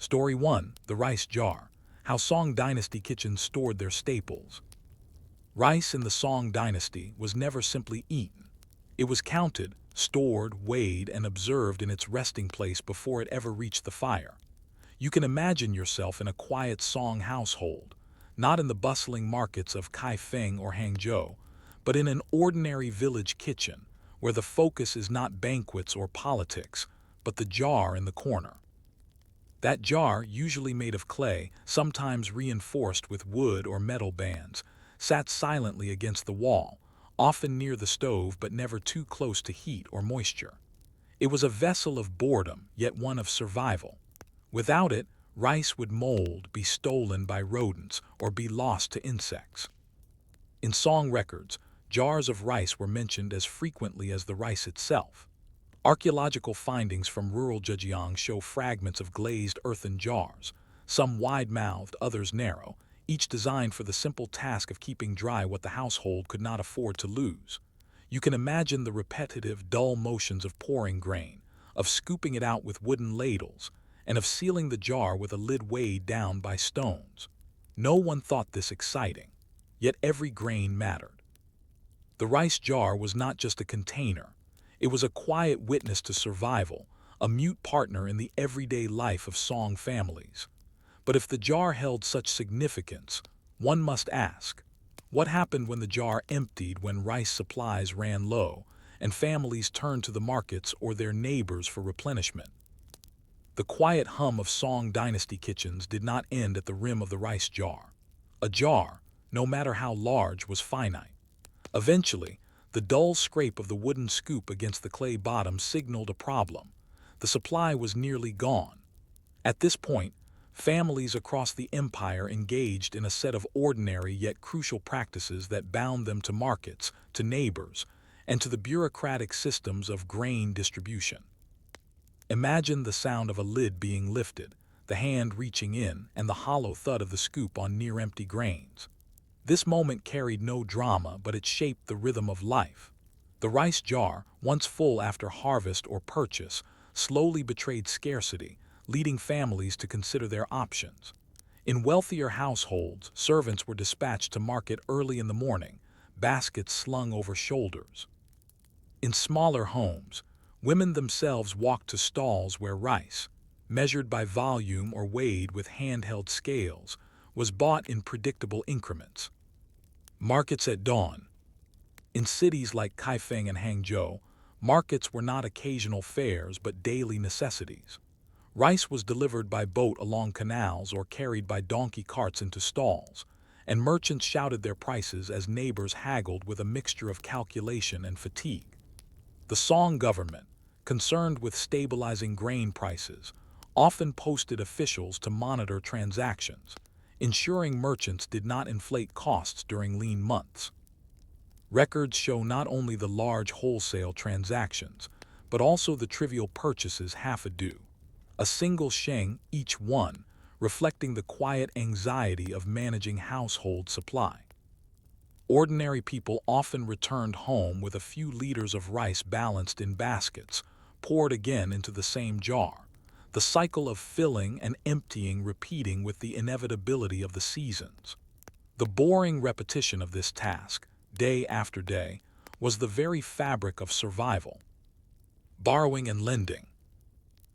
Story 1. The Rice Jar. How Song Dynasty kitchens stored their staples. Rice in the Song Dynasty was never simply eaten. It was counted, stored, weighed, and observed in its resting place before it ever reached the fire. You can imagine yourself in a quiet Song household, not in the bustling markets of Kaifeng or Hangzhou, but in an ordinary village kitchen, where the focus is not banquets or politics, but the jar in the corner. That jar, usually made of clay, sometimes reinforced with wood or metal bands, sat silently against the wall, often near the stove but never too close to heat or moisture. It was a vessel of boredom, yet one of survival. Without it, rice would mold, be stolen by rodents, or be lost to insects. In Song records, jars of rice were mentioned as frequently as the rice itself. Archaeological findings from rural Zhejiang show fragments of glazed earthen jars, some wide-mouthed, others narrow, each designed for the simple task of keeping dry what the household could not afford to lose. You can imagine the repetitive, dull motions of pouring grain, of scooping it out with wooden ladles, and of sealing the jar with a lid weighed down by stones. No one thought this exciting, yet every grain mattered. The rice jar was not just a container. It was a quiet witness to survival, a mute partner in the everyday life of Song families. But if the jar held such significance, one must ask, what happened when the jar emptied, when rice supplies ran low, and families turned to the markets or their neighbors for replenishment? The quiet hum of Song Dynasty kitchens did not end at the rim of the rice jar. A jar, no matter how large, was finite. Eventually, the dull scrape of the wooden scoop against the clay bottom signaled a problem. The supply was nearly gone. At this point, families across the empire engaged in a set of ordinary yet crucial practices that bound them to markets, to neighbors, and to the bureaucratic systems of grain distribution. Imagine the sound of a lid being lifted, the hand reaching in, and the hollow thud of the scoop on near-empty grains. This moment carried no drama, but it shaped the rhythm of life. The rice jar, once full after harvest or purchase, slowly betrayed scarcity, leading families to consider their options. In wealthier households, servants were dispatched to market early in the morning, baskets slung over shoulders. In smaller homes, women themselves walked to stalls where rice, measured by volume or weighed with handheld scales, was bought in predictable increments. Markets at dawn. In cities like Kaifeng and Hangzhou, markets were not occasional fairs but daily necessities. Rice was delivered by boat along canals or carried by donkey carts into stalls, and merchants shouted their prices as neighbors haggled with a mixture of calculation and fatigue. The Song government, concerned with stabilizing grain prices, often posted officials to monitor transactions, ensuring merchants did not inflate costs during lean months. Records show not only the large wholesale transactions, but also the trivial purchases half a due, a single sheng each one, reflecting the quiet anxiety of managing household supply. Ordinary people often returned home with a few liters of rice balanced in baskets, poured again into the same jar, the cycle of filling and emptying repeating with the inevitability of the seasons. The boring repetition of this task, day after day, was the very fabric of survival. Borrowing and lending.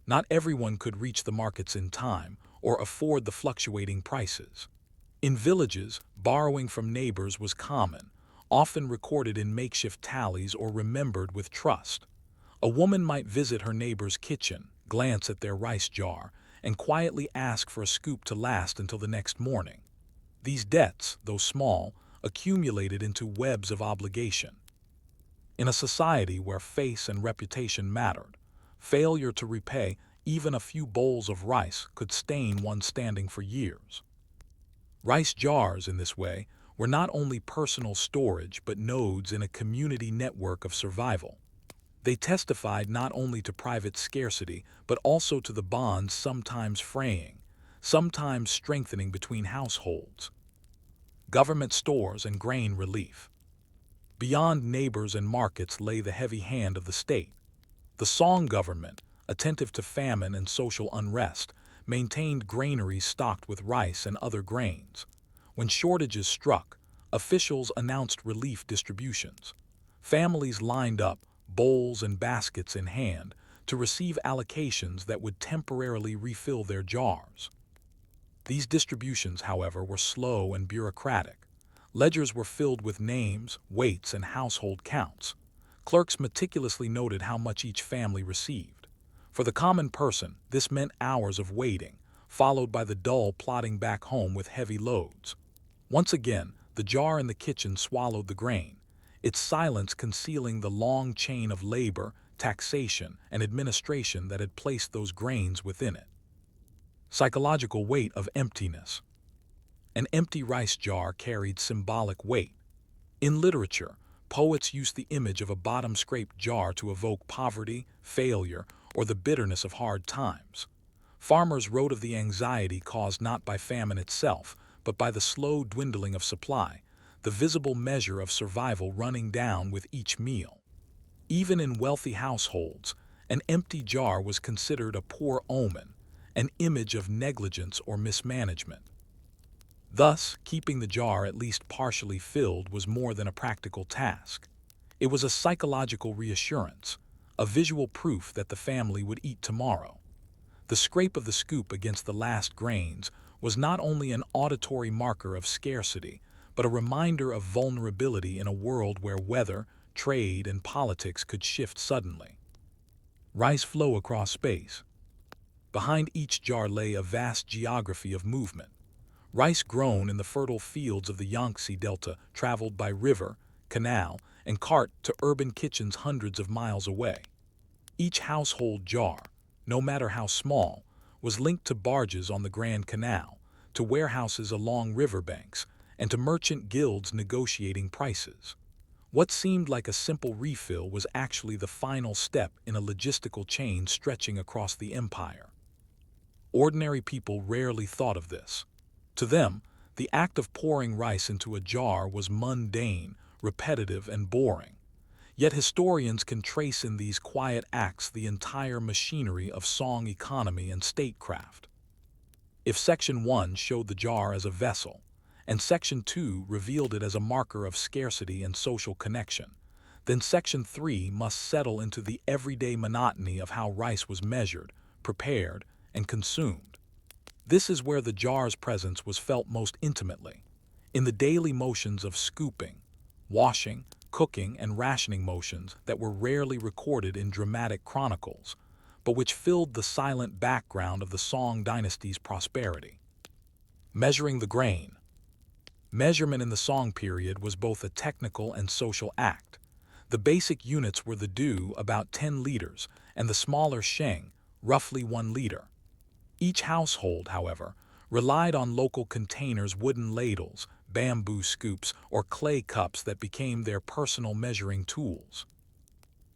Not everyone could reach the markets in time or afford the fluctuating prices. In villages, borrowing from neighbors was common, often recorded in makeshift tallies or remembered with trust. A woman might visit her neighbor's kitchen, glance at their rice jar, and quietly ask for a scoop to last until the next morning. These debts, though small, accumulated into webs of obligation. In a society where face and reputation mattered, failure to repay even a few bowls of rice could stain one's standing for years. Rice jars, in this way, were not only personal storage but nodes in a community network of survival. They testified not only to private scarcity, but also to the bonds sometimes fraying, sometimes strengthening between households. Government stores and grain relief. Beyond neighbors and markets lay the heavy hand of the state. The Song government, attentive to famine and social unrest, maintained granaries stocked with rice and other grains. When shortages struck, officials announced relief distributions. Families lined up, bowls and baskets in hand, to receive allocations that would temporarily refill their jars. These distributions, however, were slow and bureaucratic. Ledgers were filled with names, weights, and household counts. Clerks meticulously noted how much each family received. For the common person, this meant hours of waiting, followed by the dull plodding back home with heavy loads. Once again, the jar in the kitchen swallowed the grain, its silence concealing the long chain of labor, taxation, and administration that had placed those grains within it. Psychological weight of emptiness. An empty rice jar carried symbolic weight. In literature, poets used the image of a bottom-scraped jar to evoke poverty, failure, or the bitterness of hard times. Farmers wrote of the anxiety caused not by famine itself, but by the slow dwindling of supply, the visible measure of survival running down with each meal. Even in wealthy households, an empty jar was considered a poor omen, an image of negligence or mismanagement. Thus, keeping the jar at least partially filled was more than a practical task. It was a psychological reassurance, a visual proof that the family would eat tomorrow. The scrape of the scoop against the last grains was not only an auditory marker of scarcity, but a reminder of vulnerability in a world where weather, trade, and politics could shift suddenly. Rice flow across space. Behind each jar lay a vast geography of movement. Rice grown in the fertile fields of the Yangtze Delta traveled by river, canal, and cart to urban kitchens hundreds of miles away. Each household jar, no matter how small, was linked to barges on the Grand Canal, to warehouses along riverbanks, and to merchant guilds negotiating prices. What seemed like a simple refill was actually the final step in a logistical chain stretching across the empire. Ordinary people rarely thought of this. To them, the act of pouring rice into a jar was mundane, repetitive, and boring. Yet historians can trace in these quiet acts the entire machinery of Song economy and statecraft. If Section 1 showed the jar as a vessel, and Section 2 revealed it as a marker of scarcity and social connection, then Section 3 must settle into the everyday monotony of how rice was measured, prepared, and consumed. This is where the jar's presence was felt most intimately, in the daily motions of scooping, washing, cooking, and rationing motions that were rarely recorded in dramatic chronicles, but which filled the silent background of the Song Dynasty's prosperity. Measuring the grain. Measurement in the Song period was both a technical and social act. The basic units were the du, about 10 liters, and the smaller sheng, roughly 1 liter. Each household, however, relied on local containers, wooden ladles, bamboo scoops, or clay cups that became their personal measuring tools.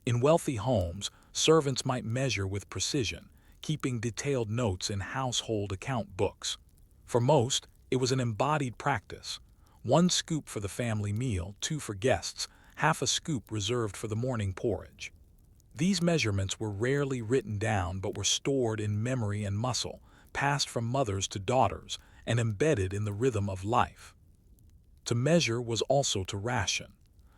In wealthy homes, servants might measure with precision, keeping detailed notes in household account books. For most, it was an embodied practice. 1 scoop for the family meal, 2 for guests, half a scoop reserved for the morning porridge. These measurements were rarely written down but were stored in memory and muscle, passed from mothers to daughters, and embedded in the rhythm of life. To measure was also to ration.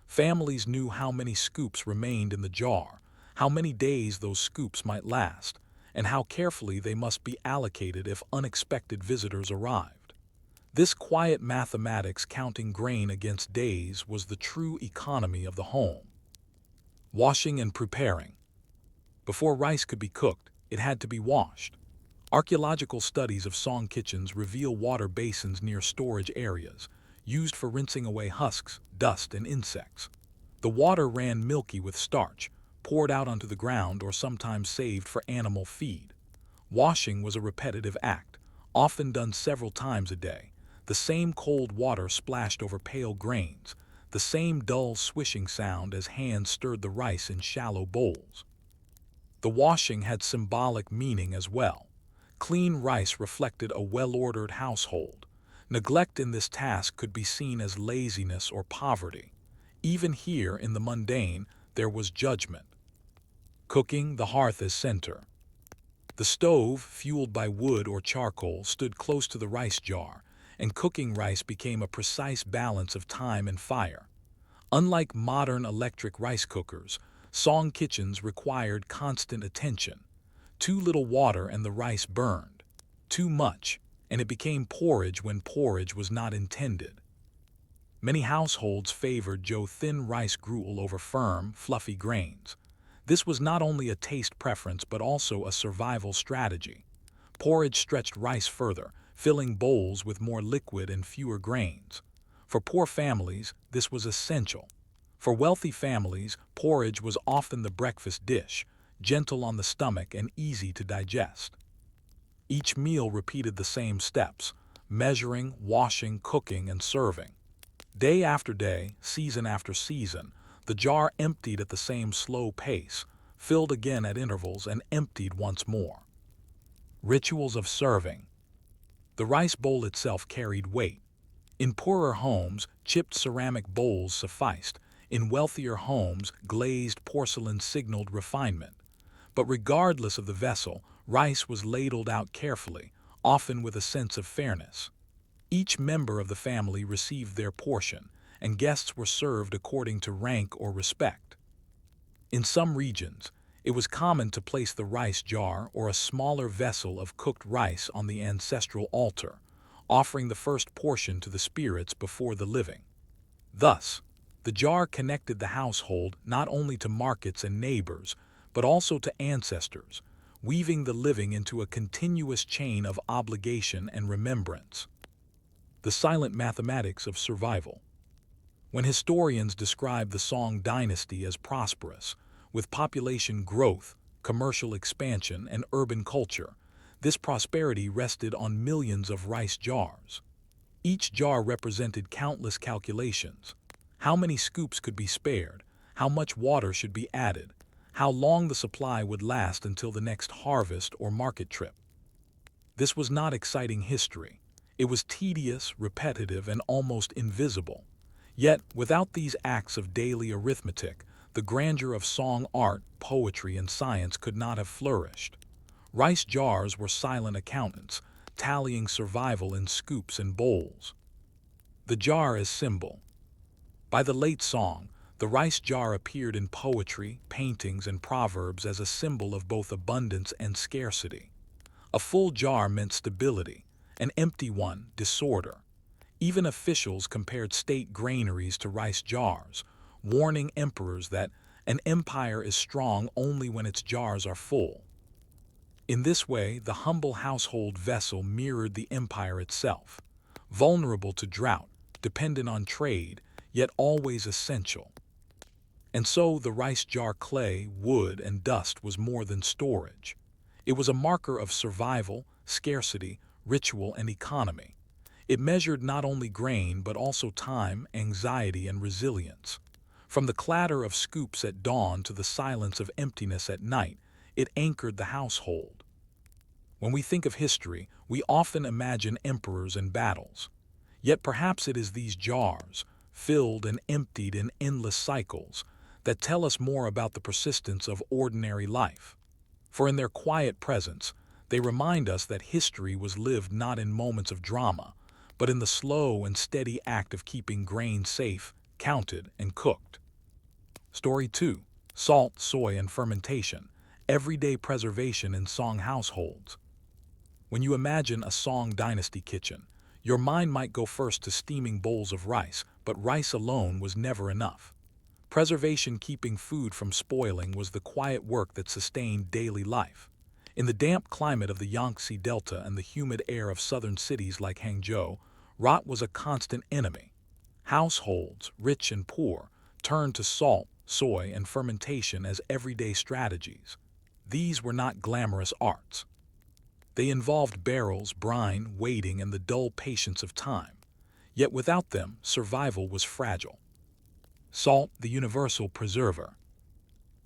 Families knew how many scoops remained in the jar, how many days those scoops might last, and how carefully they must be allocated if unexpected visitors arrived. This quiet mathematics, counting grain against days, was the true economy of the home. Washing and preparing. Before rice could be cooked, it had to be washed. Archaeological studies of Song kitchens reveal water basins near storage areas, used for rinsing away husks, dust, and insects. The water ran milky with starch, poured out onto the ground or sometimes saved for animal feed. Washing was a repetitive act, often done several times a day. The same cold water splashed over pale grains, the same dull swishing sound as hands stirred the rice in shallow bowls. The washing had symbolic meaning as well. Clean rice reflected a well-ordered household. Neglect in this task could be seen as laziness or poverty. Even here in the mundane, there was judgment. Cooking, the hearth as center. The stove, fueled by wood or charcoal, stood close to the rice jar, and cooking rice became a precise balance of time and fire. Unlike modern electric rice cookers, Song kitchens required constant attention. Too little water and the rice burned. Too much, and it became porridge when porridge was not intended. Many households favored thin rice gruel over firm, fluffy grains. This was not only a taste preference but also a survival strategy. Porridge stretched rice further, filling bowls with more liquid and fewer grains. For poor families, this was essential. For wealthy families, porridge was often the breakfast dish, gentle on the stomach and easy to digest. Each meal repeated the same steps: measuring, washing, cooking, and serving. Day after day, season after season, the jar emptied at the same slow pace, filled again at intervals, and emptied once more. Rituals of serving. The rice bowl itself carried weight. In poorer homes, chipped ceramic bowls sufficed. In wealthier homes, glazed porcelain signaled refinement. But regardless of the vessel, rice was ladled out carefully, often with a sense of fairness. Each member of the family received their portion, and guests were served according to rank or respect. In some regions, it was common to place the rice jar or a smaller vessel of cooked rice on the ancestral altar, offering the first portion to the spirits before the living. Thus, the jar connected the household not only to markets and neighbors, but also to ancestors, weaving the living into a continuous chain of obligation and remembrance. The silent mathematics of survival. When historians describe the Song Dynasty as prosperous, with population growth, commercial expansion, and urban culture, this prosperity rested on millions of rice jars. Each jar represented countless calculations: how many scoops could be spared, how much water should be added, how long the supply would last until the next harvest or market trip. This was not exciting history. It was tedious, repetitive, and almost invisible. Yet, without these acts of daily arithmetic, the grandeur of song art, poetry, and science could not have flourished. Rice jars were silent accountants, tallying survival in scoops and bowls. The jar as symbol. By the late Song, the rice jar appeared in poetry, paintings, and proverbs as a symbol of both abundance and scarcity. A full jar meant stability, an empty one, disorder. Even officials compared state granaries to rice jars, warning emperors that an empire is strong only when its jars are full. In this way, the humble household vessel mirrored the empire itself, vulnerable to drought, dependent on trade, yet always essential. And so the rice jar clay, wood, and dust was more than storage. It was a marker of survival, scarcity, ritual, and economy. It measured not only grain but also time, anxiety, and resilience. From the clatter of scoops at dawn to the silence of emptiness at night, it anchored the household. When we think of history, we often imagine emperors and battles. Yet perhaps it is these jars, filled and emptied in endless cycles, that tell us more about the persistence of ordinary life. For in their quiet presence, they remind us that history was lived not in moments of drama, but in the slow and steady act of keeping grain safe, counted, and cooked. Story 2. Salt, soy, and fermentation. Everyday preservation in Song households. When you imagine a Song Dynasty kitchen, your mind might go first to steaming bowls of rice, but rice alone was never enough. Preservation, keeping food from spoiling, was the quiet work that sustained daily life. In the damp climate of the Yangtze Delta and the humid air of southern cities like Hangzhou, rot was a constant enemy. Households, rich and poor, turned to salt, soy, and fermentation as everyday strategies. These were not glamorous arts. They involved barrels, brine, waiting, and the dull patience of time. Yet without them, survival was fragile. Salt, the universal preserver.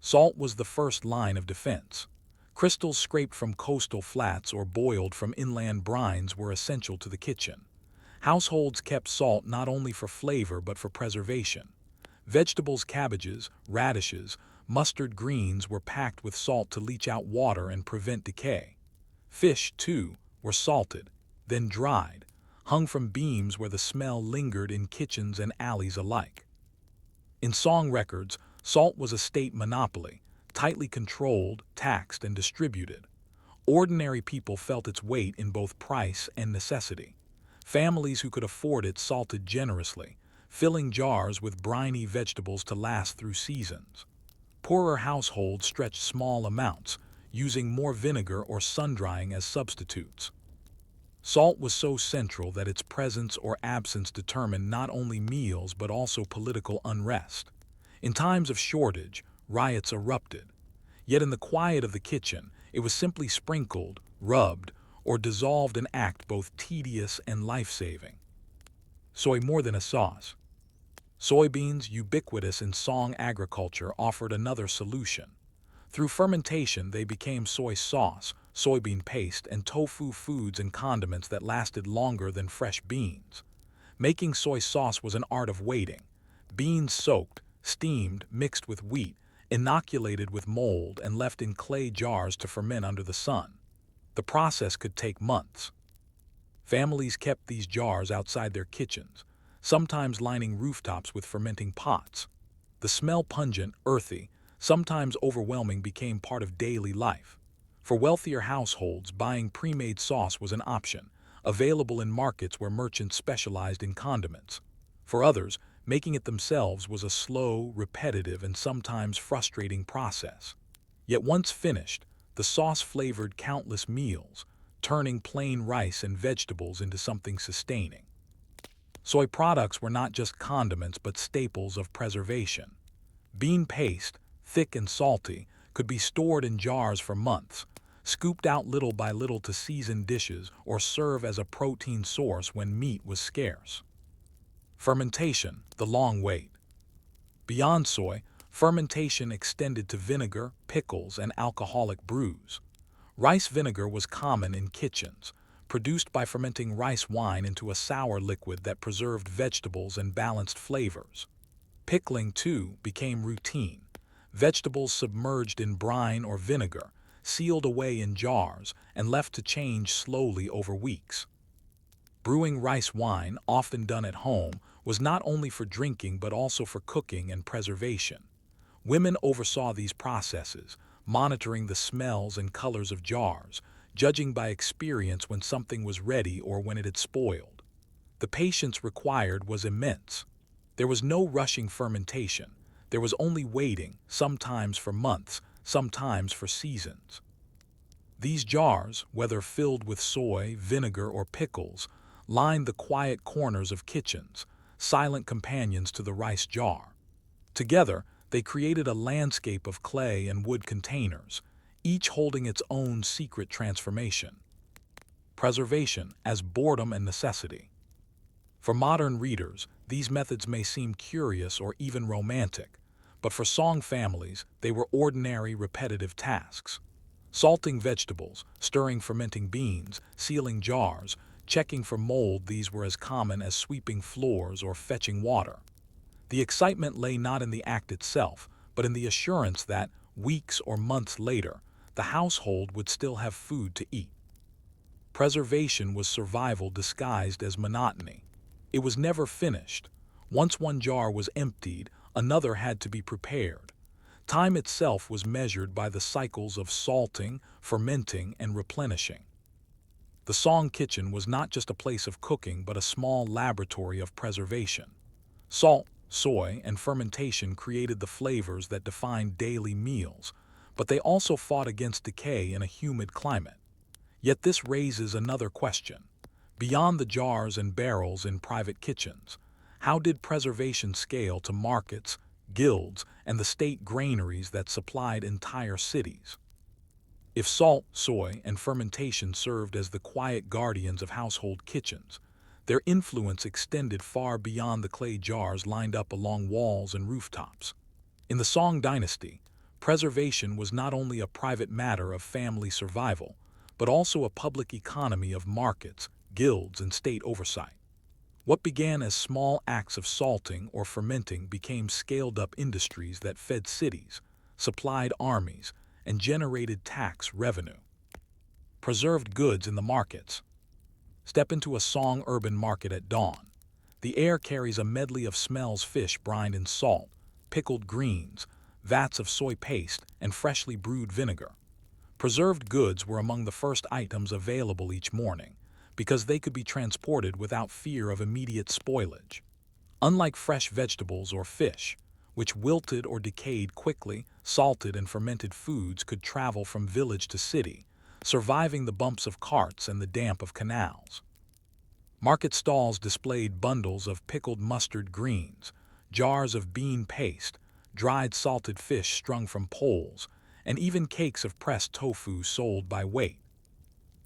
Salt was the first line of defense. Crystals scraped from coastal flats or boiled from inland brines were essential to the kitchen. Households kept salt not only for flavor but for preservation. Vegetables, cabbages, radishes, mustard greens were packed with salt to leach out water and prevent decay. Fish, too, were salted, then dried, hung from beams where the smell lingered in kitchens and alleys alike. In song records, salt was a state monopoly, tightly controlled, taxed, and distributed. Ordinary people felt its weight in both price and necessity. Families who could afford it salted generously, filling jars with briny vegetables to last through seasons. Poorer households stretched small amounts, using more vinegar or sun-drying as substitutes. Salt was so central that its presence or absence determined not only meals but also political unrest. In times of shortage, riots erupted. Yet in the quiet of the kitchen, it was simply sprinkled, rubbed, or dissolved, an act both tedious and life-saving. Soy more than a sauce. Soybeans, ubiquitous in Song agriculture, offered another solution. Through fermentation, they became soy sauce, soybean paste, and tofu foods and condiments that lasted longer than fresh beans. Making soy sauce was an art of waiting. Beans soaked, steamed, mixed with wheat, inoculated with mold, and left in clay jars to ferment under the sun. The process could take months. Families kept these jars outside their kitchens, sometimes lining rooftops with fermenting pots. The smell, pungent, earthy, sometimes overwhelming, became part of daily life. For wealthier households, buying pre-made sauce was an option, available in markets where merchants specialized in condiments. For others, making it themselves was a slow, repetitive, and sometimes frustrating process. Yet once finished, the sauce flavored countless meals, turning plain rice and vegetables into something sustaining. Soy products were not just condiments but staples of preservation. Bean paste, thick and salty, could be stored in jars for months, scooped out little by little to season dishes or serve as a protein source when meat was scarce. Fermentation, the long wait. Beyond soy, fermentation extended to vinegar, pickles, and alcoholic brews. Rice vinegar was common in kitchens, produced by fermenting rice wine into a sour liquid that preserved vegetables and balanced flavors. Pickling, too, became routine. Vegetables submerged in brine or vinegar, sealed away in jars, and left to change slowly over weeks. Brewing rice wine, often done at home, was not only for drinking but also for cooking and preservation. Women oversaw these processes, monitoring the smells and colors of jars, judging by experience when something was ready or when it had spoiled. The patience required was immense. There was no rushing fermentation. There was only waiting, sometimes for months, sometimes for seasons. These jars, whether filled with soy, vinegar, or pickles, lined the quiet corners of kitchens, silent companions to the rice jar. Together, they created a landscape of clay and wood containers, each holding its own secret transformation. Preservation as boredom and necessity. For modern readers, these methods may seem curious or even romantic, but for Song families, they were ordinary, repetitive tasks. Salting vegetables, stirring fermenting beans, sealing jars, checking for mold, these were as common as sweeping floors or fetching water. The excitement lay not in the act itself, but in the assurance that, weeks or months later, the household would still have food to eat. Preservation was survival disguised as monotony. It was never finished. Once one jar was emptied, another had to be prepared. Time itself was measured by the cycles of salting, fermenting, and replenishing. The Song kitchen was not just a place of cooking but a small laboratory of preservation. Salt, soy, and fermentation created the flavors that defined daily meals, but they also fought against decay in a humid climate. Yet this raises another question. Beyond the jars and barrels in private kitchens, how did preservation scale to markets, guilds, and the state granaries that supplied entire cities? If salt, soy, and fermentation served as the quiet guardians of household kitchens, their influence extended far beyond the clay jars lined up along walls and rooftops. In the Song Dynasty, preservation was not only a private matter of family survival, but also a public economy of markets, guilds, and state oversight. What began as small acts of salting or fermenting became scaled-up industries that fed cities, supplied armies, and generated tax revenue. Preserved goods in the markets. Step into a Song urban market at dawn. The air carries a medley of smells: fish brined in salt, pickled greens, vats of soy paste, and freshly brewed vinegar. Preserved goods were among the first items available each morning, because they could be transported without fear of immediate spoilage. Unlike fresh vegetables or fish, which wilted or decayed quickly, salted and fermented foods could travel from village to city, surviving the bumps of carts and the damp of canals. Market stalls displayed bundles of pickled mustard greens, jars of bean paste, dried salted fish strung from poles, and even cakes of pressed tofu sold by weight.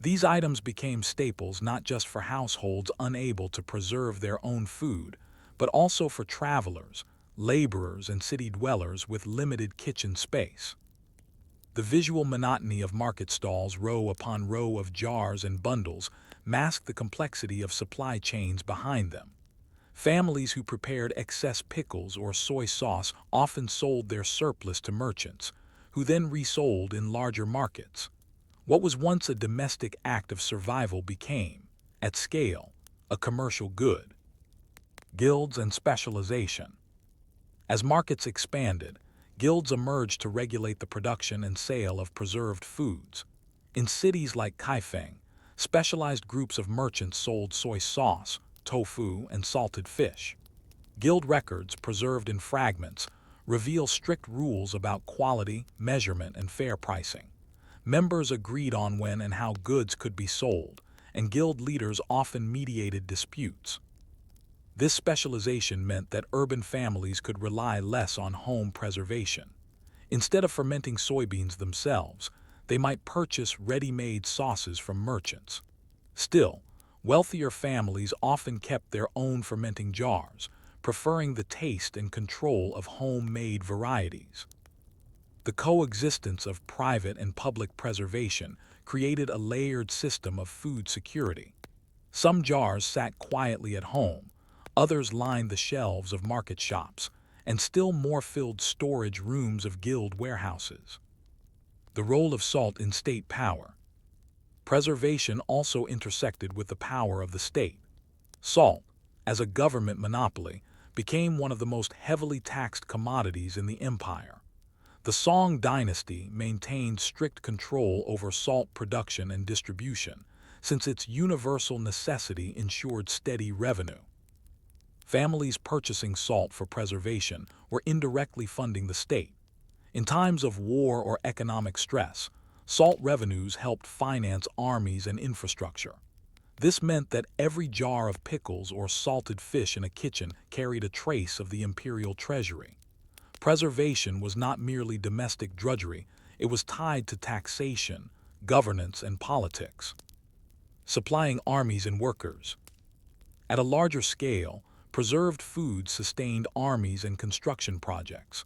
These items became staples not just for households unable to preserve their own food, but also for travelers, laborers, and city dwellers with limited kitchen space. The visual monotony of market stalls, row upon row of jars and bundles, masked the complexity of supply chains behind them. Families who prepared excess pickles or soy sauce often sold their surplus to merchants, who then resold in larger markets. What was once a domestic act of survival became, at scale, a commercial good. Guilds and specialization. As markets expanded, guilds emerged to regulate the production and sale of preserved foods. In cities like Kaifeng, specialized groups of merchants sold soy sauce, tofu, and salted fish. Guild records, preserved in fragments, reveal strict rules about quality, measurement, and fair pricing. Members agreed on when and how goods could be sold, and guild leaders often mediated disputes. This specialization meant that urban families could rely less on home preservation. Instead of fermenting soybeans themselves, they might purchase ready-made sauces from merchants. Still, wealthier families often kept their own fermenting jars, preferring the taste and control of homemade varieties. The coexistence of private and public preservation created a layered system of food security. Some jars sat quietly at home, others lined the shelves of market shops, and still more filled storage rooms of guild warehouses. The role of salt in state power. Preservation also intersected with the power of the state. Salt, as a government monopoly, became one of the most heavily taxed commodities in the empire. The Song Dynasty maintained strict control over salt production and distribution, since its universal necessity ensured steady revenue. Families purchasing salt for preservation were indirectly funding the state. In times of war or economic stress, salt revenues helped finance armies and infrastructure. This meant that every jar of pickles or salted fish in a kitchen carried a trace of the imperial treasury. Preservation was not merely domestic drudgery, it was tied to taxation, governance, and politics. Supplying armies and workers. At a larger scale, preserved foods sustained armies and construction projects.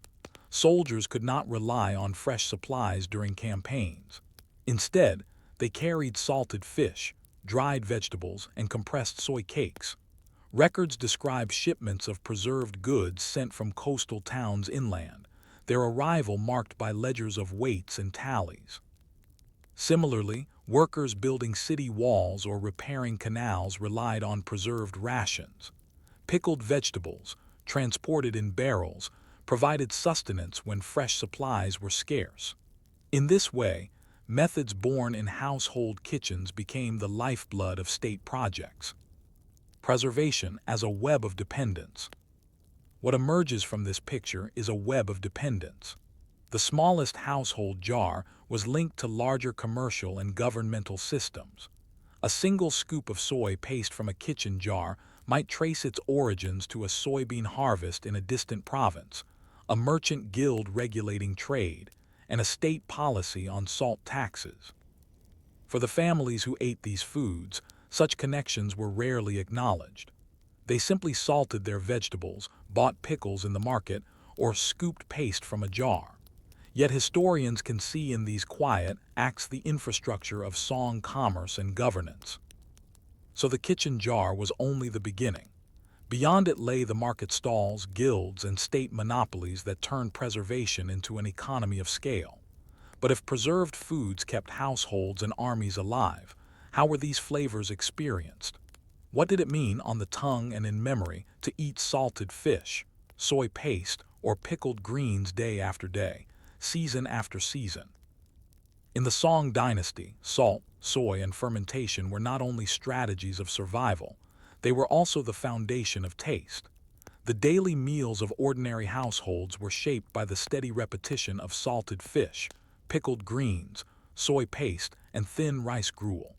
Soldiers could not rely on fresh supplies during campaigns. Instead, they carried salted fish, dried vegetables, and compressed soy cakes. Records describe shipments of preserved goods sent from coastal towns inland, their arrival marked by ledgers of weights and tallies. Similarly, workers building city walls or repairing canals relied on preserved rations. Pickled vegetables, transported in barrels, provided sustenance when fresh supplies were scarce. In this way, methods born in household kitchens became the lifeblood of state projects. Preservation as a web of dependence. What emerges from this picture is a web of dependence. The smallest household jar was linked to larger commercial and governmental systems. A single scoop of soy paste from a kitchen jar might trace its origins to a soybean harvest in a distant province, a merchant guild regulating trade, and a state policy on salt taxes. For the families who ate these foods, such connections were rarely acknowledged. They simply salted their vegetables, bought pickles in the market, or scooped paste from a jar. Yet historians can see in these quiet acts the infrastructure of Song commerce and governance. So the kitchen jar was only the beginning. Beyond it lay the market stalls, guilds, and state monopolies that turned preservation into an economy of scale. But if preserved foods kept households and armies alive, how were these flavors experienced? What did it mean on the tongue and in memory to eat salted fish, soy paste, or pickled greens day after day, season after season? In the Song Dynasty, salt, soy, and fermentation were not only strategies of survival, they were also the foundation of taste. The daily meals of ordinary households were shaped by the steady repetition of salted fish, pickled greens, soy paste, and thin rice gruel.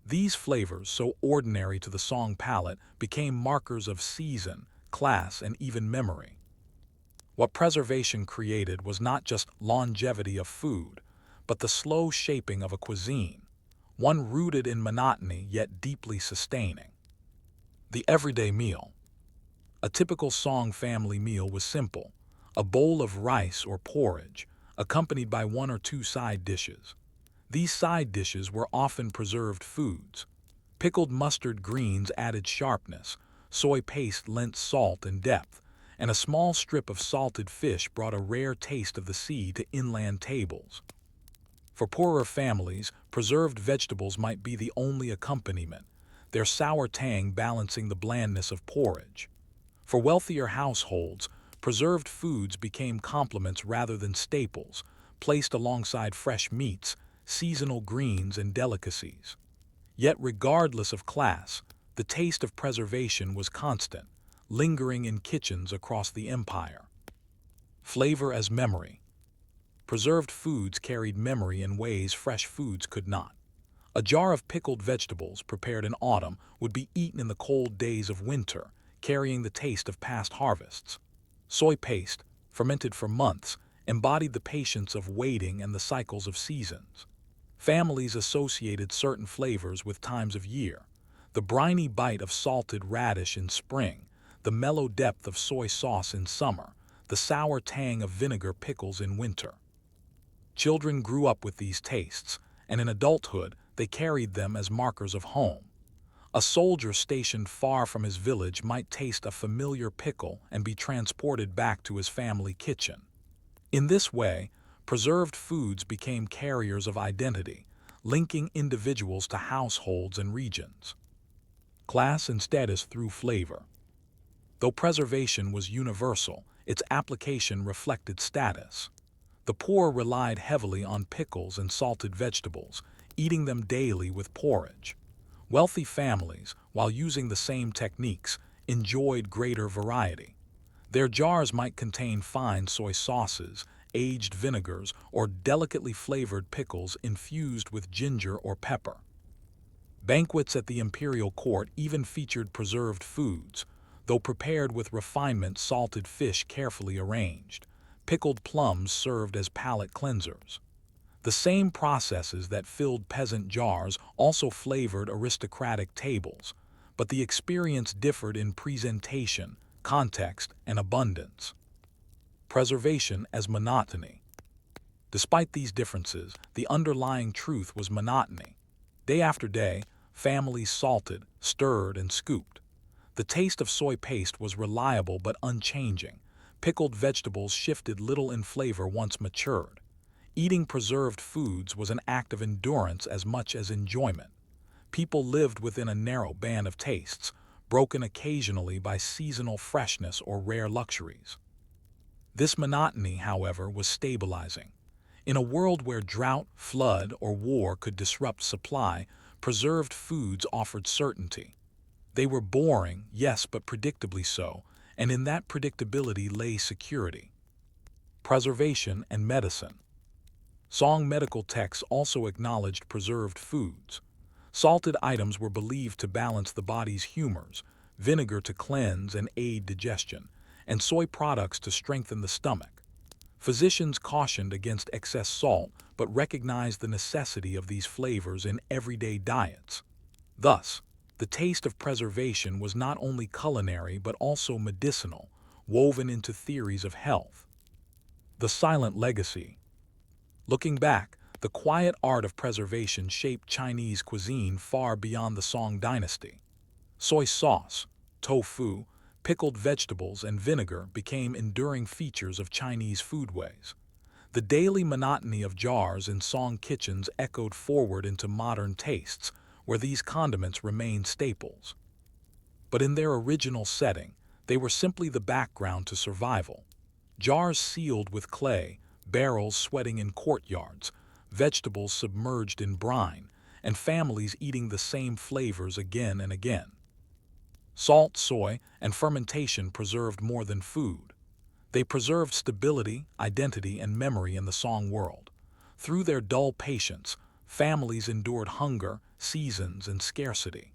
These flavors, so ordinary to the Song palate, became markers of season, class, and even memory. What preservation created was not just longevity of food, but the slow shaping of a cuisine, one rooted in monotony yet deeply sustaining. The everyday meal. A typical Song family meal was simple: a bowl of rice or porridge, accompanied by one or two side dishes. These side dishes were often preserved foods. Pickled mustard greens added sharpness, soy paste lent salt and depth, and a small strip of salted fish brought a rare taste of the sea to inland tables. For poorer families, preserved vegetables might be the only accompaniment, their sour tang balancing the blandness of porridge. For wealthier households, preserved foods became complements rather than staples, placed alongside fresh meats, seasonal greens, and delicacies. Yet regardless of class, the taste of preservation was constant, lingering in kitchens across the empire. Flavor as memory. Preserved foods carried memory in ways fresh foods could not. A jar of pickled vegetables prepared in autumn would be eaten in the cold days of winter, carrying the taste of past harvests. Soy paste, fermented for months, embodied the patience of waiting and the cycles of seasons. Families associated certain flavors with times of year: the briny bite of salted radish in spring, the mellow depth of soy sauce in summer, the sour tang of vinegar pickles in winter. Children grew up with these tastes, and in adulthood they carried them as markers of home. A soldier stationed far from his village might taste a familiar pickle and be transported back to his family kitchen. In this way, preserved foods became carriers of identity, linking individuals to households and regions. Class and status through flavor. Though preservation was universal, its application reflected status. The poor relied heavily on pickles and salted vegetables, eating them daily with porridge. Wealthy families, while using the same techniques, enjoyed greater variety. Their jars might contain fine soy sauces, aged vinegars, or delicately flavored pickles infused with ginger or pepper. Banquets at the imperial court even featured preserved foods, though prepared with refinement: salted fish carefully arranged. Pickled plums served as palate cleansers. The same processes that filled peasant jars also flavored aristocratic tables, but the experience differed in presentation, context, and abundance. Preservation as monotony. Despite these differences, the underlying truth was monotony. Day after day, families salted, stirred, and scooped. The taste of soy paste was reliable but unchanging. Pickled vegetables shifted little in flavor once matured. Eating preserved foods was an act of endurance as much as enjoyment. People lived within a narrow band of tastes, broken occasionally by seasonal freshness or rare luxuries. This monotony, however, was stabilizing. In a world where drought, flood, or war could disrupt supply, preserved foods offered certainty. They were boring, yes, but predictably so, and in that predictability lay security. Preservation and medicine. Song medical texts also acknowledged preserved foods. Salted items were believed to balance the body's humors, vinegar to cleanse and aid digestion, and soy products to strengthen the stomach. Physicians cautioned against excess salt, but recognized the necessity of these flavors in everyday diets. Thus, the taste of preservation was not only culinary but also medicinal, woven into theories of health. The silent legacy. Looking back, the quiet art of preservation shaped Chinese cuisine far beyond the Song Dynasty. Soy sauce, tofu, pickled vegetables, and vinegar became enduring features of Chinese foodways. The daily monotony of jars in Song kitchens echoed forward into modern tastes, where these condiments remained staples. But in their original setting, they were simply the background to survival. Jars sealed with clay, barrels sweating in courtyards, vegetables submerged in brine, and families eating the same flavors again and again. Salt, soy, and fermentation preserved more than food. They preserved stability, identity, and memory in the Song world. Through their dull patience, families endured hunger, seasons, and scarcity.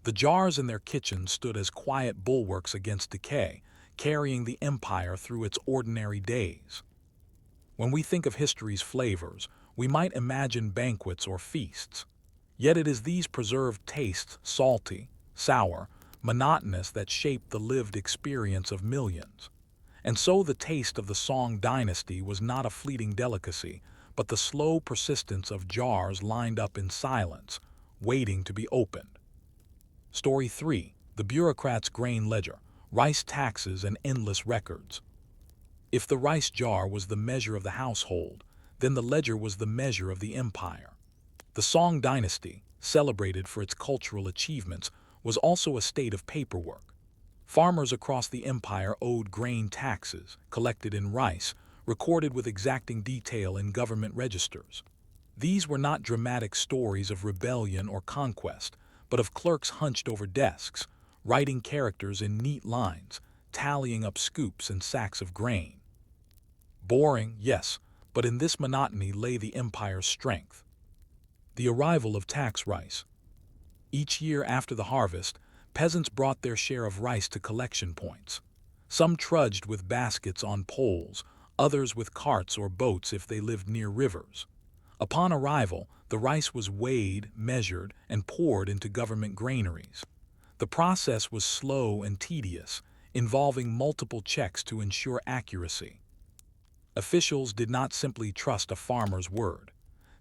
The jars in their kitchens stood as quiet bulwarks against decay, carrying the empire through its ordinary days. When we think of history's flavors, we might imagine banquets or feasts. Yet it is these preserved tastes, salty, sour, monotonous, that shape the lived experience of millions. And so the taste of the Song dynasty was not a fleeting delicacy, but the slow persistence of jars lined up in silence, waiting to be opened. Story 3. The Bureaucrat's Grain Ledger, Rice Taxes and Endless Records. If the rice jar was the measure of the household, then the ledger was the measure of the empire. The Song dynasty, celebrated for its cultural achievements, was also a state of paperwork. Farmers across the empire owed grain taxes, collected in rice, recorded with exacting detail in government registers. These were not dramatic stories of rebellion or conquest, but of clerks hunched over desks, writing characters in neat lines, tallying up scoops and sacks of grain. Boring, yes, but in this monotony lay the empire's strength. The arrival of tax rice. Each year after the harvest, peasants brought their share of rice to collection points. Some trudged with baskets on poles, others with carts or boats if they lived near rivers. Upon arrival, the rice was weighed, measured, and poured into government granaries. The process was slow and tedious, involving multiple checks to ensure accuracy. Officials did not simply trust a farmer's word.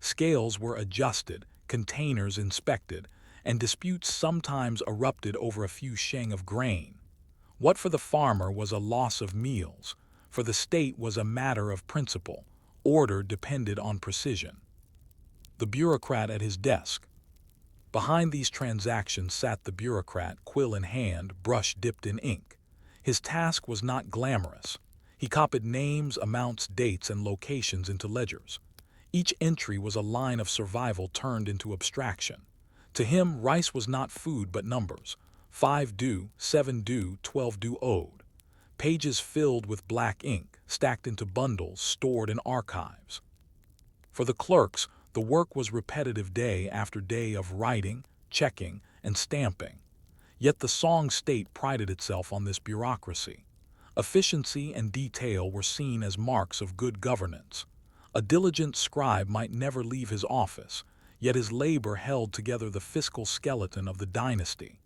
Scales were adjusted, containers inspected, and disputes sometimes erupted over a few sheng of grain. What for the farmer was a loss of meals, for the state was a matter of principle. Order depended on precision. The bureaucrat at his desk. Behind these transactions sat the bureaucrat, quill in hand, brush dipped in ink. His task was not glamorous. He copied names, amounts, dates, and locations into ledgers. Each entry was a line of survival turned into abstraction. To him, rice was not food but numbers. 5 due, 7 due, 12 due owed. Pages filled with black ink, stacked into bundles, stored in archives. For the clerks, the work was repetitive day after day of writing, checking, and stamping. Yet the Song state prided itself on this bureaucracy. Efficiency and detail were seen as marks of good governance. A diligent scribe might never leave his office, yet his labor held together the fiscal skeleton of the dynasty.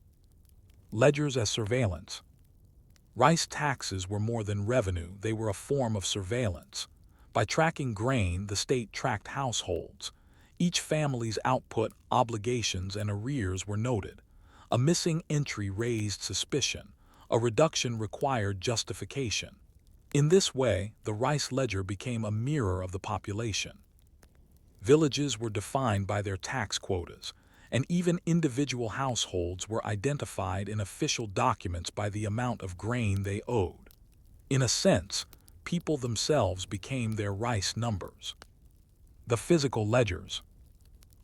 Ledgers as surveillance. Rice taxes were more than revenue, they were a form of surveillance. By tracking grain, the state tracked households. Each family's output, obligations, and arrears were noted. A missing entry raised suspicion. A reduction required justification. In this way, the rice ledger became a mirror of the population. Villages were defined by their tax quotas, and even individual households were identified in official documents by the amount of grain they owed. In a sense, people themselves became their rice numbers. The physical ledgers.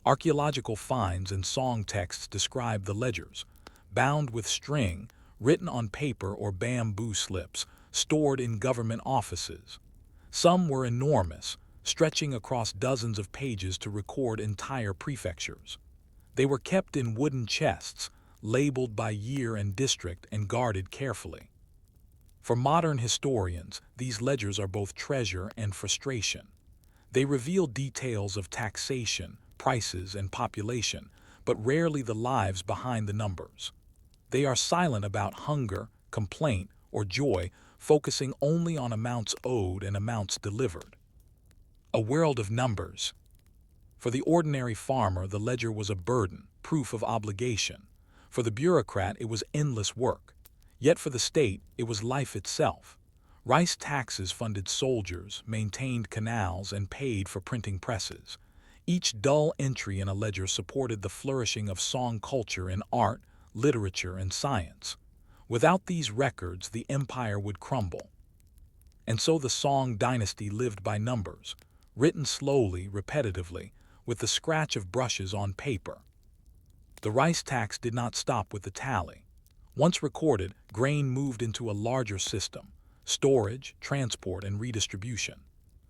Archaeological finds and song texts describe the ledgers, bound with string, written on paper or bamboo slips, stored in government offices. Some were enormous, stretching across dozens of pages to record entire prefectures. They were kept in wooden chests, labeled by year and district and guarded carefully. For modern historians, these ledgers are both treasure and frustration. They reveal details of taxation, prices, and population, but rarely the lives behind the numbers. They are silent about hunger, complaint, or joy, focusing only on amounts owed and amounts delivered. A world of numbers. For the ordinary farmer, the ledger was a burden, proof of obligation. For the bureaucrat, it was endless work. Yet for the state, it was life itself. Rice taxes funded soldiers, maintained canals, and paid for printing presses. Each dull entry in a ledger supported the flourishing of Song culture in art, literature, and science. Without these records, the empire would crumble. And so the Song dynasty lived by numbers, written slowly, repetitively, with the scratch of brushes on paper. The rice tax did not stop with the tally. Once recorded, grain moved into a larger system: storage, transport, and redistribution.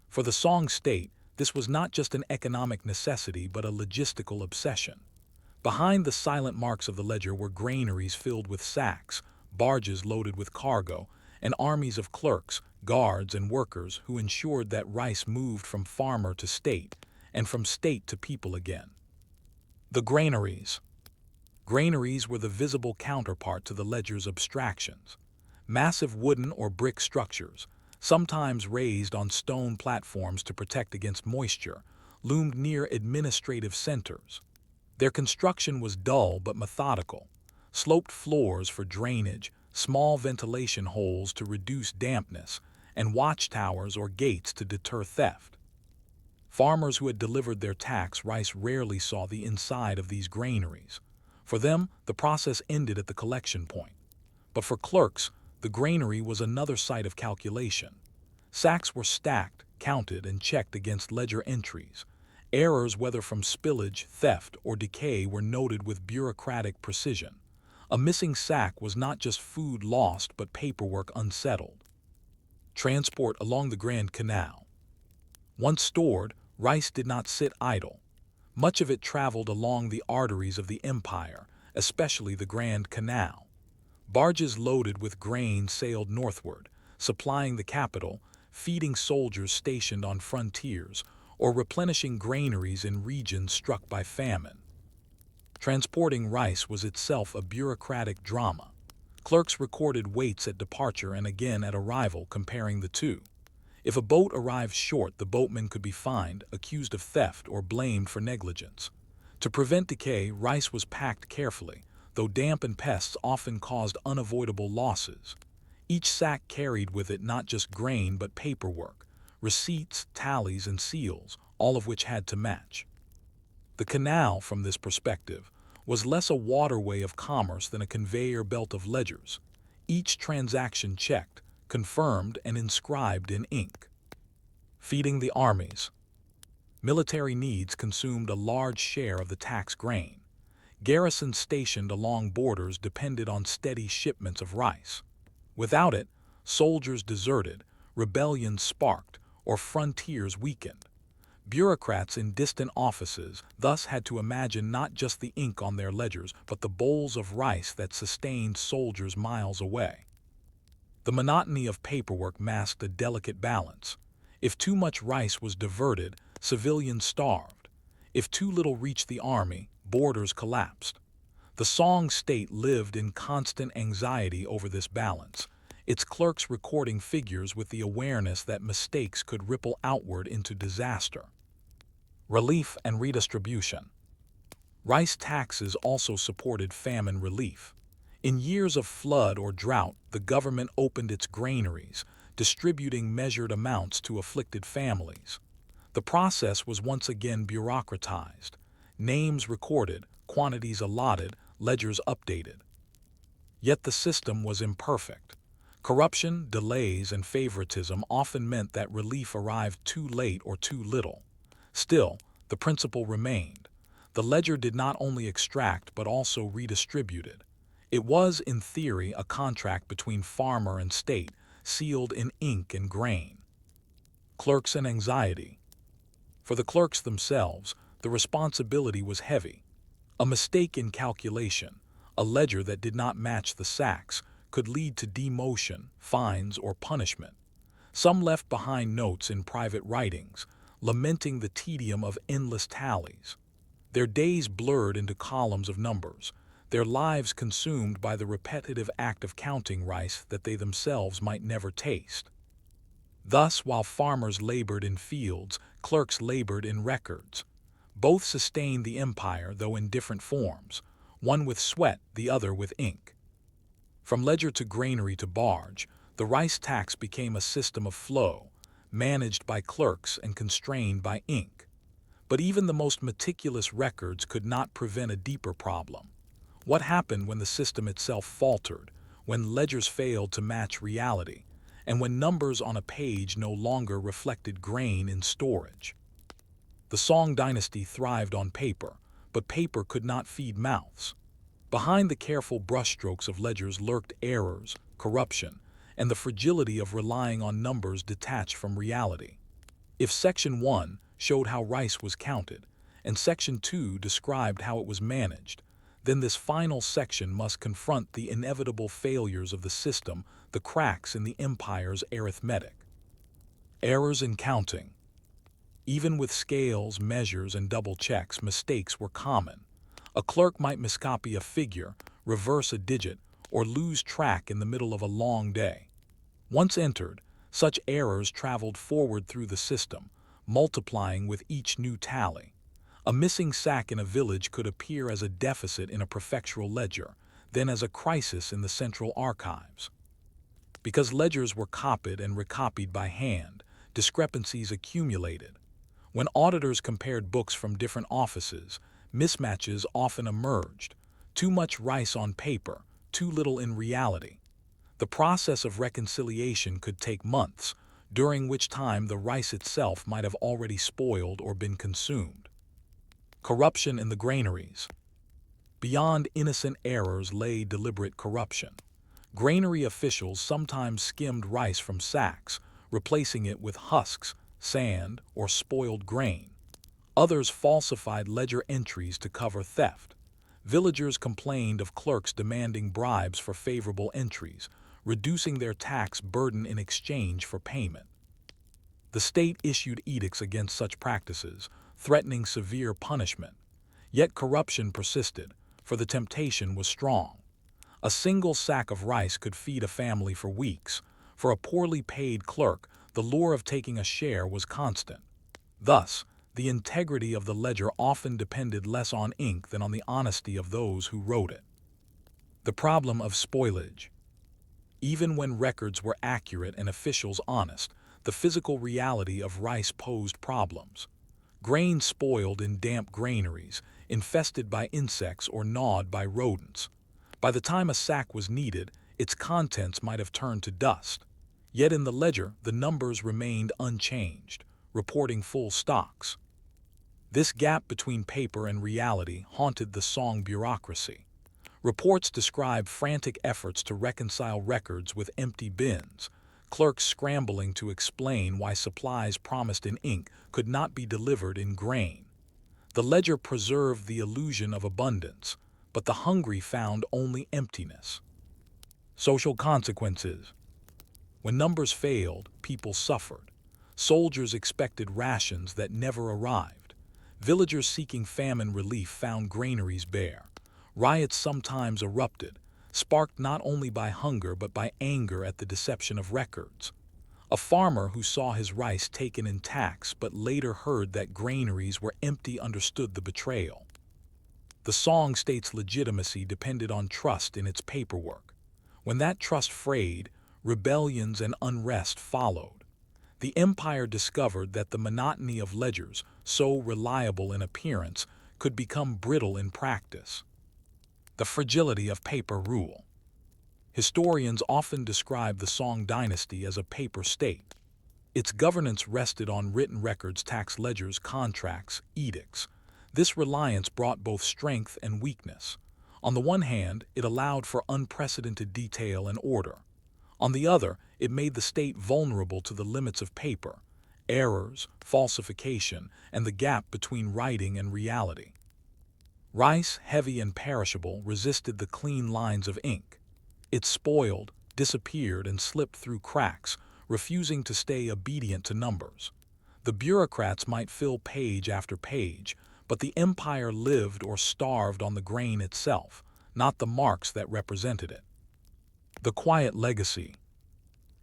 For the Song state, this was not just an economic necessity but a logistical obsession. Behind the silent marks of the ledger were granaries filled with sacks, barges loaded with cargo, and armies of clerks, guards, and workers who ensured that rice moved from farmer to state, and from state to people again. The granaries. Granaries were the visible counterpart to the ledger's abstractions. Massive wooden or brick structures, sometimes raised on stone platforms to protect against moisture, loomed near administrative centers. Their construction was dull but methodical: sloped floors for drainage, small ventilation holes to reduce dampness, and watchtowers or gates to deter theft. Farmers who had delivered their tax rice rarely saw the inside of these granaries. For them, the process ended at the collection point. But for clerks, the granary was another site of calculation. Sacks were stacked, counted, and checked against ledger entries. Errors, whether from spillage, theft, or decay, were noted with bureaucratic precision. A missing sack was not just food lost but paperwork unsettled. Transport along the Grand Canal. Once stored, rice did not sit idle. Much of it traveled along the arteries of the empire, especially the Grand Canal. Barges loaded with grain sailed northward, supplying the capital, feeding soldiers stationed on frontiers, or replenishing granaries in regions struck by famine. Transporting rice was itself a bureaucratic drama. Clerks recorded weights at departure and again at arrival, comparing the two. If a boat arrived short, the boatman could be fined, accused of theft, or blamed for negligence. To prevent decay, rice was packed carefully, though damp and pests often caused unavoidable losses. Each sack carried with it not just grain but paperwork, receipts, tallies, and seals, all of which had to match. The canal, from this perspective, was less a waterway of commerce than a conveyor belt of ledgers, each transaction checked, confirmed, and inscribed in ink. Feeding the armies. Military needs consumed a large share of the tax grain. Garrisons stationed along borders depended on steady shipments of rice. Without it, soldiers deserted, rebellions sparked, or frontiers weakened. Bureaucrats in distant offices thus had to imagine not just the ink on their ledgers but the bowls of rice that sustained soldiers miles away. The monotony of paperwork masked a delicate balance. If too much rice was diverted, civilians starved. If too little reached the army, borders collapsed. The Song state lived in constant anxiety over this balance, its clerks recording figures with the awareness that mistakes could ripple outward into disaster. Relief and redistribution. Rice taxes also supported famine relief. In years of flood or drought, the government opened its granaries, distributing measured amounts to afflicted families. The process was once again bureaucratized. Names recorded, quantities allotted, ledgers updated. Yet the system was imperfect. Corruption, delays, and favoritism often meant that relief arrived too late or too little. Still, the principle remained. The ledger did not only extract but also redistributed. It was, in theory, a contract between farmer and state, sealed in ink and grain. Clerks and anxiety. For the clerks themselves, the responsibility was heavy. A mistake in calculation, a ledger that did not match the sacks, could lead to demotion, fines, or punishment. Some left behind notes in private writings, lamenting the tedium of endless tallies. Their days blurred into columns of numbers, their lives consumed by the repetitive act of counting rice that they themselves might never taste. Thus, while farmers labored in fields, clerks labored in records. Both sustained the empire, though in different forms, one with sweat, the other with ink. From ledger to granary to barge, The rice tax became a system of flow, managed by clerks and constrained by ink. But even the most meticulous records could not prevent a deeper problem. What happened when the system itself faltered, when ledgers failed to match reality, and when numbers on a page no longer reflected grain in storage? The Song Dynasty thrived on paper, but paper could not feed mouths. Behind the careful brushstrokes of ledgers lurked errors, corruption, and the fragility of relying on numbers detached from reality. If Section 1 showed how rice was counted, and Section 2 described how it was managed, then this final section must confront the inevitable failures of the system, the cracks in the empire's arithmetic. Errors in counting. Even with scales, measures, and double checks, mistakes were common. A clerk might miscopy a figure, reverse a digit, or lose track in the middle of a long day. Once entered, such errors traveled forward through the system, multiplying with each new tally. A missing sack in a village could appear as a deficit in a prefectural ledger, then as a crisis in the central archives. Because ledgers were copied and recopied by hand, discrepancies accumulated. When auditors compared books from different offices, mismatches often emerged. Too much rice on paper, too little in reality. The process of reconciliation could take months, during which time the rice itself might have already spoiled or been consumed. Corruption in the granaries. Beyond innocent errors lay deliberate corruption. Granary officials sometimes skimmed rice from sacks, replacing it with husks, sand, or spoiled grain. Others falsified ledger entries to cover theft. Villagers complained of clerks demanding bribes for favorable entries, reducing their tax burden in exchange for payment. The state issued edicts against such practices, threatening severe punishment. Yet corruption persisted, for the temptation was strong. A single sack of rice could feed a family for weeks. For a poorly paid clerk, the lure of taking a share was constant. Thus, the integrity of the ledger often depended less on ink than on the honesty of those who wrote it. The problem of spoilage. Even when records were accurate and officials honest, the physical reality of rice posed problems. Grain spoiled in damp granaries, infested by insects or gnawed by rodents. By the time a sack was needed, its contents might have turned to dust. Yet in the ledger, the numbers remained unchanged, reporting full stocks. This gap between paper and reality haunted the Song bureaucracy. Reports describe frantic efforts to reconcile records with empty bins, clerks scrambling to explain why supplies promised in ink could not be delivered in grain. The ledger preserved the illusion of abundance, but the hungry found only emptiness. Social consequences. When numbers failed, people suffered. Soldiers expected rations that never arrived. Villagers seeking famine relief found granaries bare. Riots sometimes erupted, sparked not only by hunger but by anger at the deception of records. A farmer who saw his rice taken in tax but later heard that granaries were empty understood the betrayal. The Song state's legitimacy depended on trust in its paperwork. When that trust frayed, rebellions and unrest followed. The empire discovered that the monotony of ledgers, so reliable in appearance, could become brittle in practice. The fragility of paper rule. Historians often describe the Song dynasty as a paper state. Its governance rested on written records, tax ledgers, contracts, edicts. This reliance brought both strength and weakness. On the one hand, it allowed for unprecedented detail and order. On the other, it made the state vulnerable to the limits of paper, errors, falsification, and the gap between writing and reality. Rice, heavy and perishable, resisted the clean lines of ink. It spoiled, disappeared, and slipped through cracks, refusing to stay obedient to numbers. The bureaucrats might fill page after page, but the empire lived or starved on the grain itself, not the marks that represented it. The quiet legacy.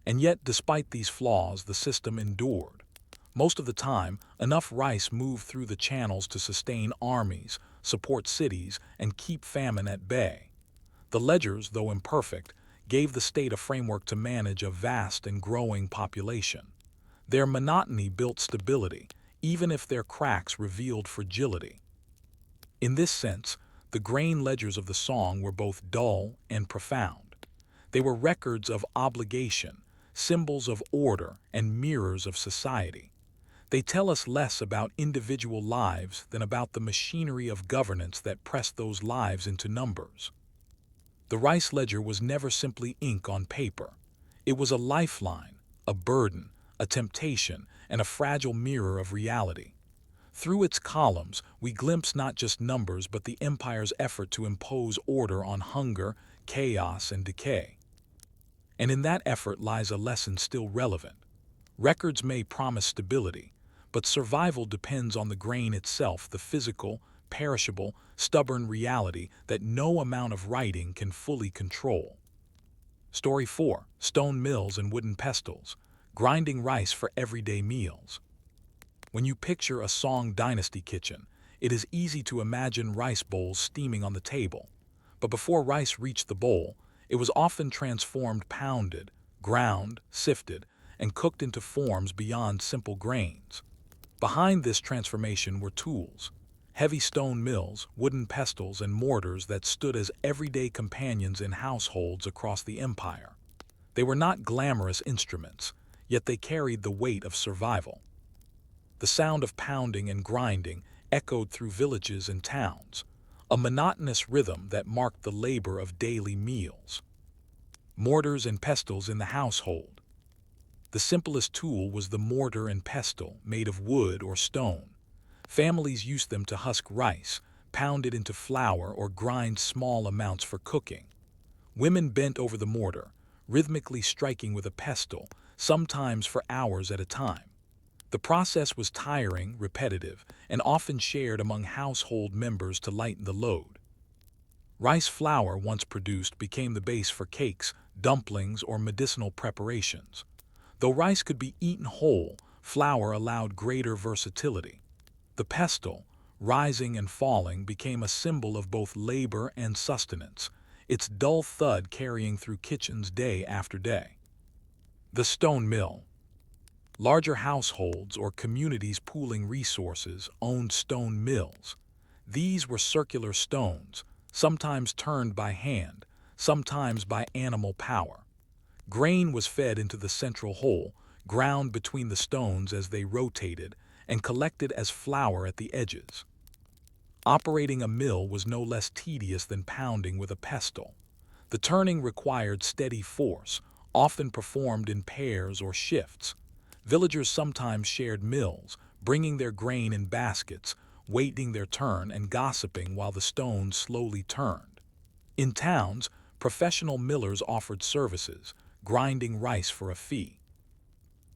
And yet, despite these flaws, the system endured. Most of the time, enough rice moved through the channels to sustain armies, support cities, and keep famine at bay. The ledgers, though imperfect, gave the state a framework to manage a vast and growing population. Their monotony built stability, even if their cracks revealed fragility. In this sense, the grain ledgers of the song were both dull and profound. They were records of obligation, symbols of order, and mirrors of society. They tell us less about individual lives than about the machinery of governance that pressed those lives into numbers. The rice ledger was never simply ink on paper. It was a lifeline, a burden, a temptation, and a fragile mirror of reality. Through its columns, we glimpse not just numbers but the empire's effort to impose order on hunger, chaos, and decay. And in that effort lies a lesson still relevant. Records may promise stability, but survival depends on the grain itself, the physical, perishable, stubborn reality that no amount of writing can fully control. Story 4. Stone mills and wooden pestles, grinding rice for everyday meals. When you picture a Song Dynasty kitchen, it is easy to imagine rice bowls steaming on the table. But before rice reached the bowl, it was often transformed, pounded, ground, sifted, and cooked into forms beyond simple grains. Behind this transformation were tools, heavy stone mills, wooden pestles, and mortars that stood as everyday companions in households across the empire. They were not glamorous instruments, yet they carried the weight of survival. The sound of pounding and grinding echoed through villages and towns, a monotonous rhythm that marked the labor of daily meals. Mortars and pestles in the household. The simplest tool was the mortar and pestle, made of wood or stone. Families used them to husk rice, pound it into flour, or grind small amounts for cooking. Women bent over the mortar, rhythmically striking with a pestle, sometimes for hours at a time. The process was tiring, repetitive, and often shared among household members to lighten the load. Rice flour, once produced, became the base for cakes, dumplings, or medicinal preparations. Though rice could be eaten whole, flour allowed greater versatility. The pestle, rising and falling, became a symbol of both labor and sustenance, its dull thud carrying through kitchens day after day. The stone mill. Larger households or communities pooling resources owned stone mills. These were circular stones, sometimes turned by hand, sometimes by animal power. Grain was fed into the central hole, ground between the stones as they rotated, and collected as flour at the edges. Operating a mill was no less tedious than pounding with a pestle. The turning required steady force, often performed in pairs or shifts. Villagers sometimes shared mills, bringing their grain in baskets, waiting their turn and gossiping while the stones slowly turned. In towns, professional millers offered services, grinding rice for a fee.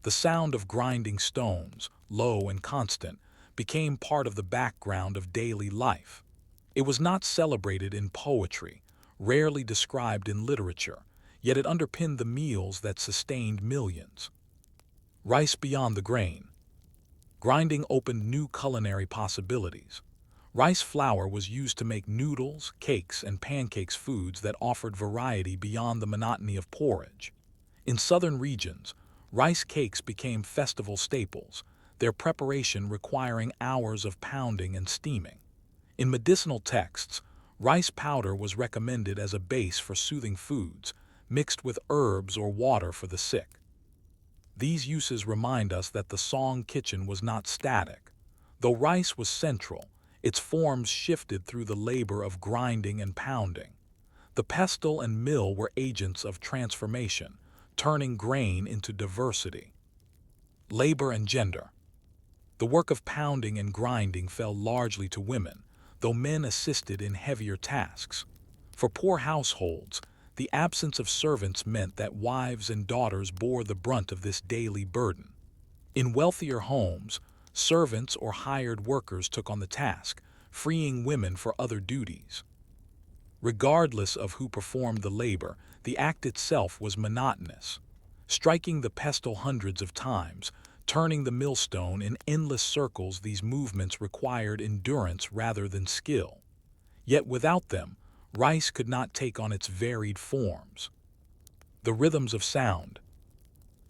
The sound of grinding stones, low and constant, became part of the background of daily life. It was not celebrated in poetry, rarely described in literature, yet it underpinned the meals that sustained millions. Rice beyond the grain. Grinding opened new culinary possibilities. Rice flour was used to make noodles, cakes, and pancakes, foods that offered variety beyond the monotony of porridge. In southern regions, rice cakes became festival staples, their preparation requiring hours of pounding and steaming. In medicinal texts, rice powder was recommended as a base for soothing foods, mixed with herbs or water for the sick. These uses remind us that the Song kitchen was not static. Though rice was central, its forms shifted through the labor of grinding and pounding. The pestle and mill were agents of transformation, turning grain into diversity. Labor and gender. The work of pounding and grinding fell largely to women, though men assisted in heavier tasks. For poor households, the absence of servants meant that wives and daughters bore the brunt of this daily burden. In wealthier homes, servants or hired workers took on the task, freeing women for other duties. Regardless of who performed the labor, the act itself was monotonous. Striking the pestle hundreds of times, turning the millstone in endless circles, these movements required endurance rather than skill. Yet without them, rice could not take on its varied forms. The rhythms of sound.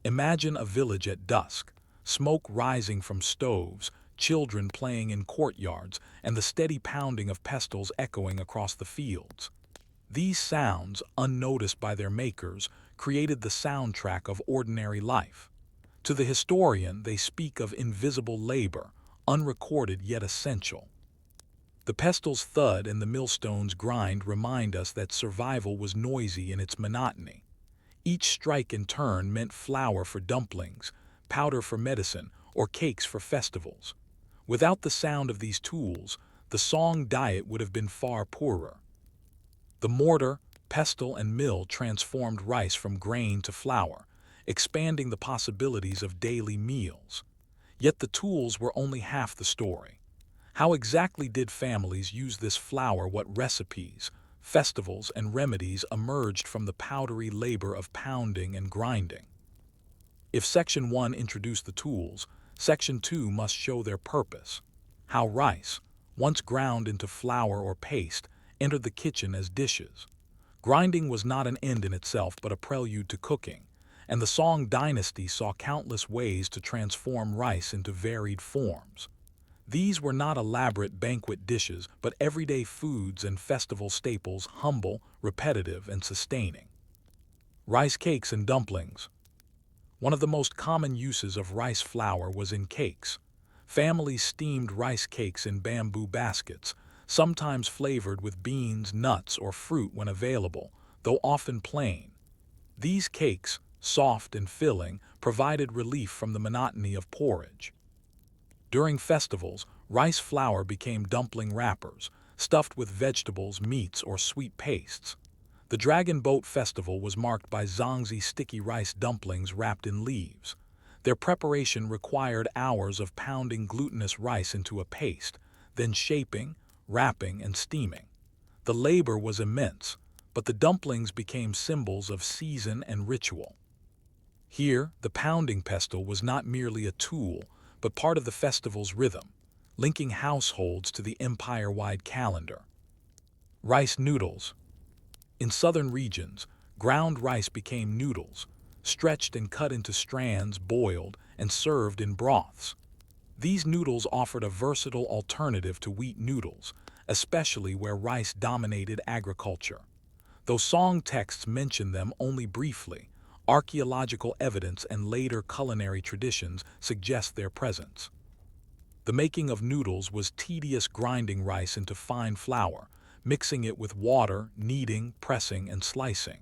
Imagine a village at dusk, smoke rising from stoves, children playing in courtyards, and the steady pounding of pestles echoing across the fields. These sounds, unnoticed by their makers, created the soundtrack of ordinary life. To the historian, they speak of invisible labor, unrecorded yet essential. The pestle's thud and the millstone's grind remind us that survival was noisy in its monotony. Each strike in turn meant flour for dumplings, powder for medicine, or cakes for festivals. Without the sound of these tools, the Song diet would have been far poorer. The mortar, pestle, and mill transformed rice from grain to flour, expanding the possibilities of daily meals. Yet the tools were only half the story. How exactly did families use this flour? What recipes, festivals, and remedies emerged from the powdery labor of pounding and grinding? If Section 1 introduced the tools, Section 2 must show their purpose. How rice, once ground into flour or paste, entered the kitchen as dishes. Grinding was not an end in itself but a prelude to cooking, and the Song dynasty saw countless ways to transform rice into varied forms. These were not elaborate banquet dishes, but everyday foods and festival staples, humble, repetitive, and sustaining. Rice cakes and dumplings. One of the most common uses of rice flour was in cakes. Families steamed rice cakes in bamboo baskets, sometimes flavored with beans, nuts, or fruit when available, though often plain. These cakes, soft and filling, provided relief from the monotony of porridge. During festivals, rice flour became dumpling wrappers, stuffed with vegetables, meats, or sweet pastes. The Dragon Boat Festival was marked by zongzi sticky rice dumplings wrapped in leaves. Their preparation required hours of pounding glutinous rice into a paste, then shaping, wrapping, and steaming. The labor was immense, but the dumplings became symbols of season and ritual. Here, the pounding pestle was not merely a tool, but part of the festival's rhythm, linking households to the empire-wide calendar. Rice noodles. In southern regions, ground rice became noodles, stretched and cut into strands, boiled, and served in broths. These noodles offered a versatile alternative to wheat noodles, especially where rice dominated agriculture. Though Song texts mention them only briefly, archaeological evidence and later culinary traditions suggest their presence. The making of noodles was tedious, grinding rice into fine flour, mixing it with water, kneading, pressing, and slicing.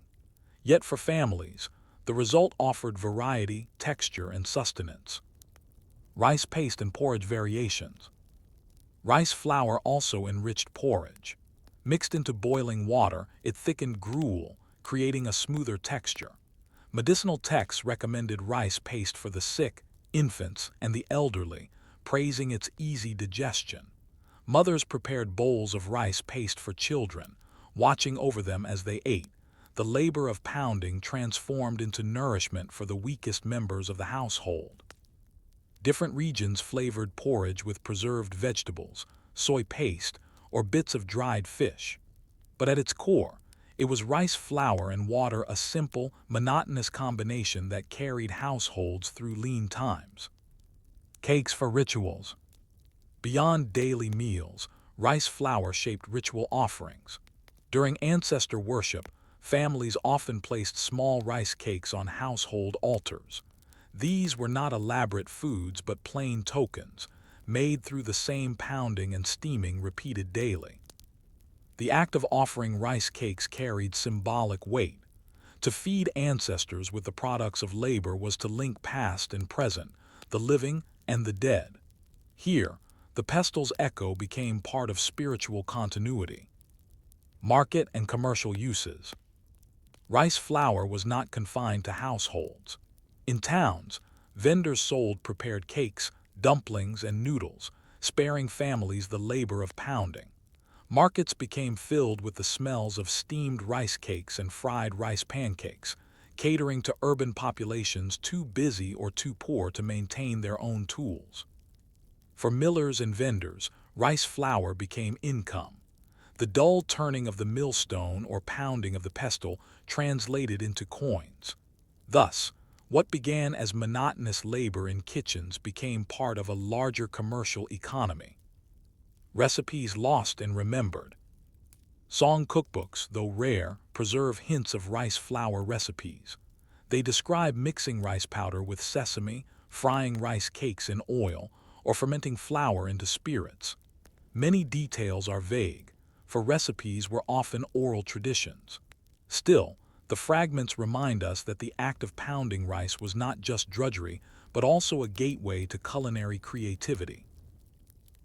Yet for families, the result offered variety, texture, and sustenance. Rice paste and porridge variations. Rice flour also enriched porridge. Mixed into boiling water, it thickened gruel, creating a smoother texture. Medicinal texts recommended rice paste for the sick, infants, and the elderly, praising its easy digestion. Mothers prepared bowls of rice paste for children, watching over them as they ate. The labor of pounding transformed into nourishment for the weakest members of the household. Different regions flavored porridge with preserved vegetables, soy paste, or bits of dried fish. But at its core, it was rice flour and water, a simple, monotonous combination that carried households through lean times. Cakes for rituals. Beyond daily meals, rice flour shaped ritual offerings. During ancestor worship, families often placed small rice cakes on household altars. These were not elaborate foods but plain tokens, made through the same pounding and steaming repeated daily. The act of offering rice cakes carried symbolic weight. To feed ancestors with the products of labor was to link past and present, the living and the dead. Here, the pestle's echo became part of spiritual continuity. Market and commercial uses. Rice flour was not confined to households. In towns, vendors sold prepared cakes, dumplings, and noodles, sparing families the labor of pounding. Markets became filled with the smells of steamed rice cakes and fried rice pancakes, catering to urban populations too busy or too poor to maintain their own tools. For millers and vendors, rice flour became income. The dull turning of the millstone or pounding of the pestle translated into coins. Thus, what began as monotonous labor in kitchens became part of a larger commercial economy. Recipes lost and remembered. Song cookbooks, though rare, preserve hints of rice flour recipes. They describe mixing rice powder with sesame, frying rice cakes in oil, or fermenting flour into spirits. Many details are vague, for recipes were often oral traditions. Still, the fragments remind us that the act of pounding rice was not just drudgery, but also a gateway to culinary creativity.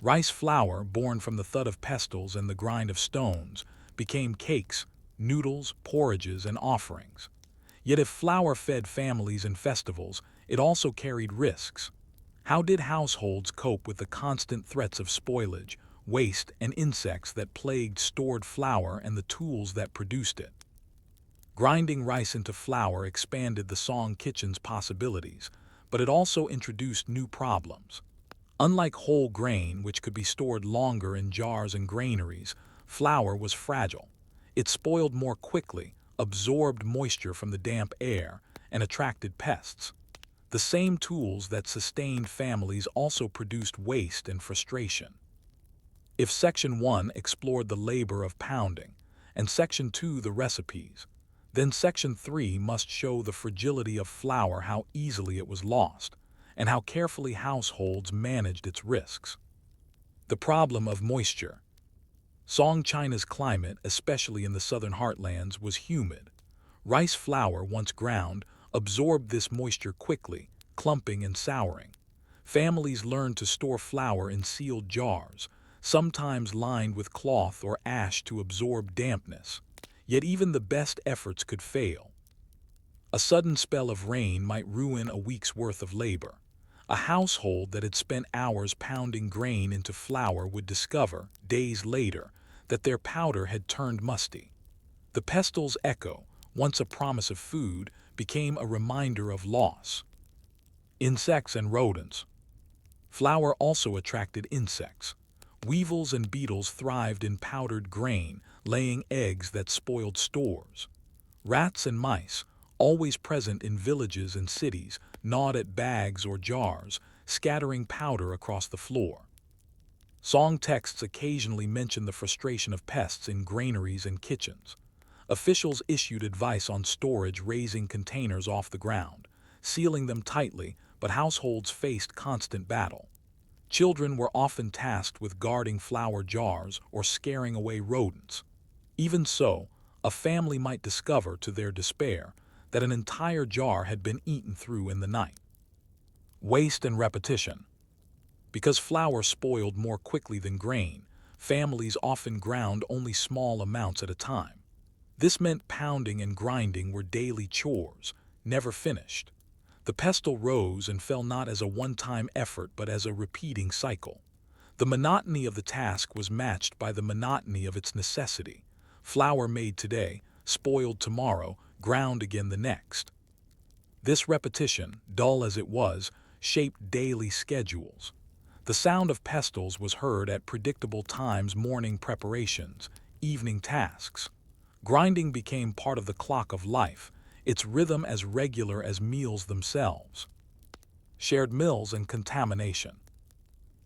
Rice flour, born from the thud of pestles and the grind of stones, became cakes, noodles, porridges, and offerings. Yet if flour fed families and festivals, it also carried risks. How did households cope with the constant threats of spoilage, waste, and insects that plagued stored flour and the tools that produced it? Grinding rice into flour expanded the Song kitchen's possibilities, but it also introduced new problems. Unlike whole grain, which could be stored longer in jars and granaries, flour was fragile. It spoiled more quickly, absorbed moisture from the damp air, and attracted pests. The same tools that sustained families also produced waste and frustration. If Section 1 explored the labor of pounding, and Section 2 the recipes, then Section 3 must show the fragility of flour, how easily it was lost, and how carefully households managed its risks. The problem of moisture. Song China's climate, especially in the southern heartlands, was humid. Rice flour, once ground, absorbed this moisture quickly, clumping and souring. Families learned to store flour in sealed jars, sometimes lined with cloth or ash to absorb dampness. Yet even the best efforts could fail. A sudden spell of rain might ruin a week's worth of labor. A household that had spent hours pounding grain into flour would discover, days later, that their powder had turned musty. The pestil's echo, once a promise of food, became a reminder of loss. Insects and rodents. Flour also attracted insects. Weevils and beetles thrived in powdered grain, laying eggs that spoiled stores. Rats and mice, always present in villages and cities, gnawed at bags or jars, scattering powder across the floor. Song texts occasionally mention the frustration of pests in granaries and kitchens. Officials issued advice on storage, raising containers off the ground, sealing them tightly, but households faced constant battle. Children were often tasked with guarding flour jars or scaring away rodents. Even so, a family might discover, to their despair, that an entire jar had been eaten through in the night. Waste and repetition. Because flour spoiled more quickly than grain, families often ground only small amounts at a time. This meant pounding and grinding were daily chores, never finished. The pestle rose and fell not as a one-time effort but as a repeating cycle. The monotony of the task was matched by the monotony of its necessity. Flour made today, spoiled tomorrow, ground again the next. This repetition, dull as it was, shaped daily schedules. The sound of pestles was heard at predictable times: morning preparations, evening tasks. Grinding became part of the clock of life, its rhythm as regular as meals themselves. Shared mills and contamination.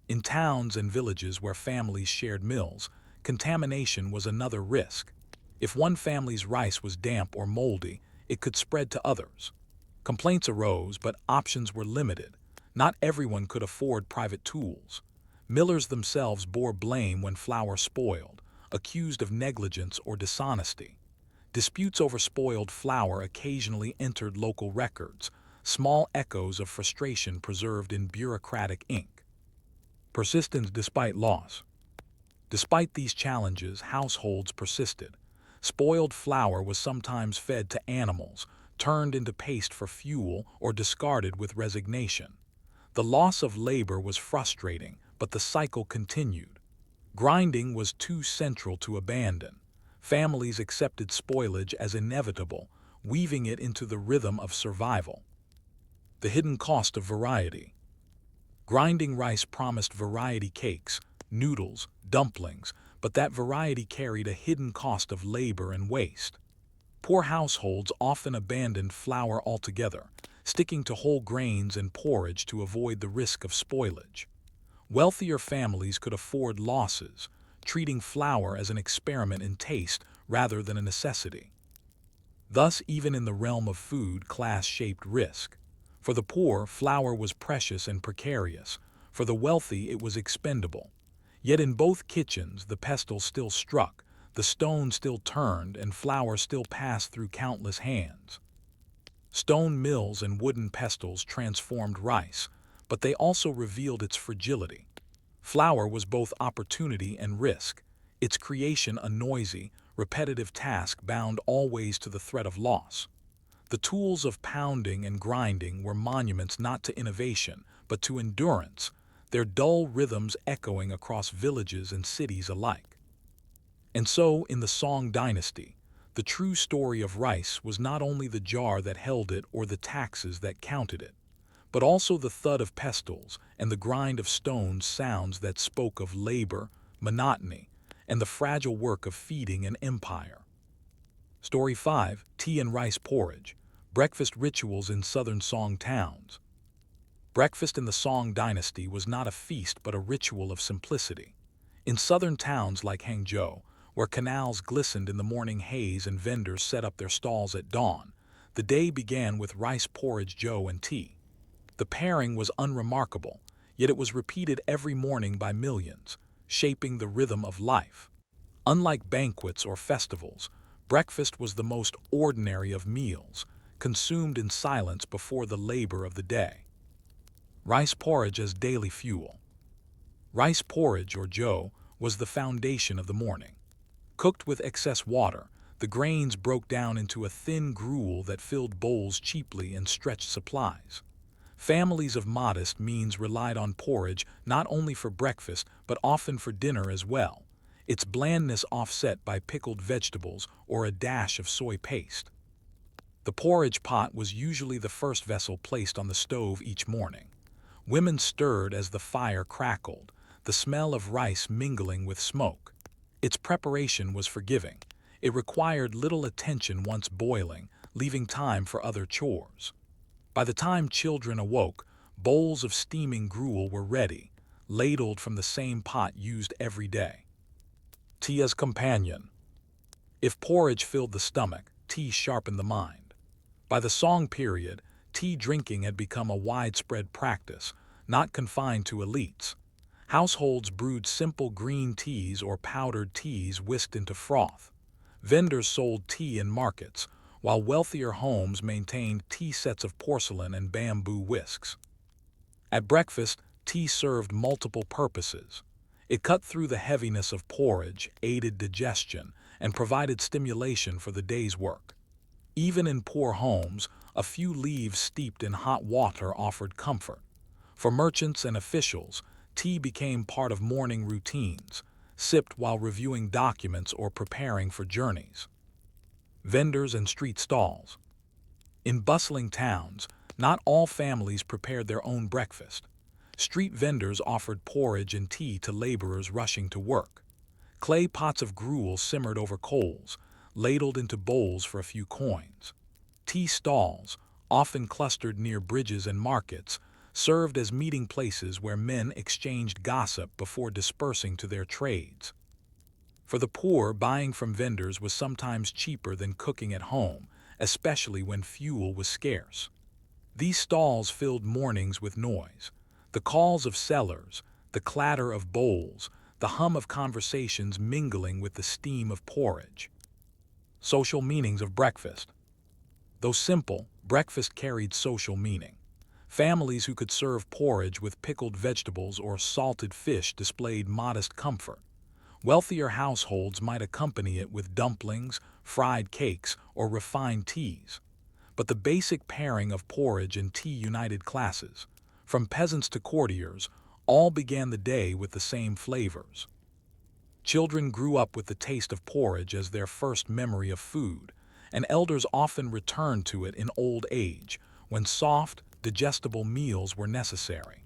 In towns and villages where families shared mills, contamination was another risk. If one family's rice was damp or moldy, it could spread to others. Complaints arose, but options were limited. Not everyone could afford private tools. Millers themselves bore blame when flour spoiled, accused of negligence or dishonesty. Disputes over spoiled flour occasionally entered local records, small echoes of frustration preserved in bureaucratic ink. Persistence despite loss. Despite these challenges, households persisted. Spoiled flour was sometimes fed to animals, turned into paste for fuel, or discarded with resignation. The loss of labor was frustrating, but the cycle continued. Grinding was too central to abandon. Families accepted spoilage as inevitable, weaving it into the rhythm of survival. The hidden cost of variety. Grinding rice promised variety: cakes, noodles, dumplings, but that variety carried a hidden cost of labor and waste. Poor households often abandoned flour altogether, sticking to whole grains and porridge to avoid the risk of spoilage. Wealthier families could afford losses, treating flour as an experiment in taste rather than a necessity. Thus, even in the realm of food, class shaped risk. For the poor, flour was precious and precarious. For the wealthy, it was expendable. Yet in both kitchens, the pestle still struck, the stone still turned, and flour still passed through countless hands. Stone mills and wooden pestles transformed rice, but they also revealed its fragility. Flour was both opportunity and risk, its creation a noisy, repetitive task bound always to the threat of loss. The tools of pounding and grinding were monuments not to innovation, but to endurance, their dull rhythms echoing across villages and cities alike. And so, in the Song Dynasty, the true story of rice was not only the jar that held it or the taxes that counted it, but also the thud of pestles and the grind of stones, sounds that spoke of labor, monotony, and the fragile work of feeding an empire. Story 5: Tea and Rice Porridge, Breakfast Rituals in Southern Song Towns. Breakfast in the Song Dynasty was not a feast but a ritual of simplicity. In southern towns like Hangzhou, where canals glistened in the morning haze and vendors set up their stalls at dawn, the day began with rice porridge, joe, and tea. The pairing was unremarkable, yet it was repeated every morning by millions, shaping the rhythm of life. Unlike banquets or festivals, breakfast was the most ordinary of meals, consumed in silence before the labor of the day. Rice porridge as daily fuel. Rice porridge, or joe, was the foundation of the morning. Cooked with excess water, the grains broke down into a thin gruel that filled bowls cheaply and stretched supplies. Families of modest means relied on porridge not only for breakfast but often for dinner as well, its blandness offset by pickled vegetables or a dash of soy paste. The porridge pot was usually the first vessel placed on the stove each morning. Women stirred as the fire crackled, the smell of rice mingling with smoke. Its preparation was forgiving. It required little attention once boiling, leaving time for other chores. By the time children awoke, bowls of steaming gruel were ready, ladled from the same pot used every day. Tea as companion. If porridge filled the stomach, tea sharpened the mind. By the Song period, tea drinking had become a widespread practice, not confined to elites. Households brewed simple green teas or powdered teas whisked into froth. Vendors sold tea in markets, while wealthier homes maintained tea sets of porcelain and bamboo whisks. At breakfast, tea served multiple purposes. It cut through the heaviness of porridge, aided digestion, and provided stimulation for the day's work. Even in poor homes, a few leaves steeped in hot water offered comfort. For merchants and officials, tea became part of morning routines, sipped while reviewing documents or preparing for journeys. Vendors and street stalls. In bustling towns, not all families prepared their own breakfast. Street vendors offered porridge and tea to laborers rushing to work. Clay pots of gruel simmered over coals, ladled into bowls for a few coins. Tea stalls, often clustered near bridges and markets, served as meeting places where men exchanged gossip before dispersing to their trades. For the poor, buying from vendors was sometimes cheaper than cooking at home, especially when fuel was scarce. These stalls filled mornings with noise, the calls of sellers, the clatter of bowls, the hum of conversations mingling with the steam of porridge. Social meanings of breakfast. Though simple, breakfast carried social meaning. Families who could serve porridge with pickled vegetables or salted fish displayed modest comfort. Wealthier households might accompany it with dumplings, fried cakes, or refined teas. But the basic pairing of porridge and tea united classes. From peasants to courtiers, all began the day with the same flavors. Children grew up with the taste of porridge as their first memory of food, and elders often returned to it in old age, when soft, digestible meals were necessary.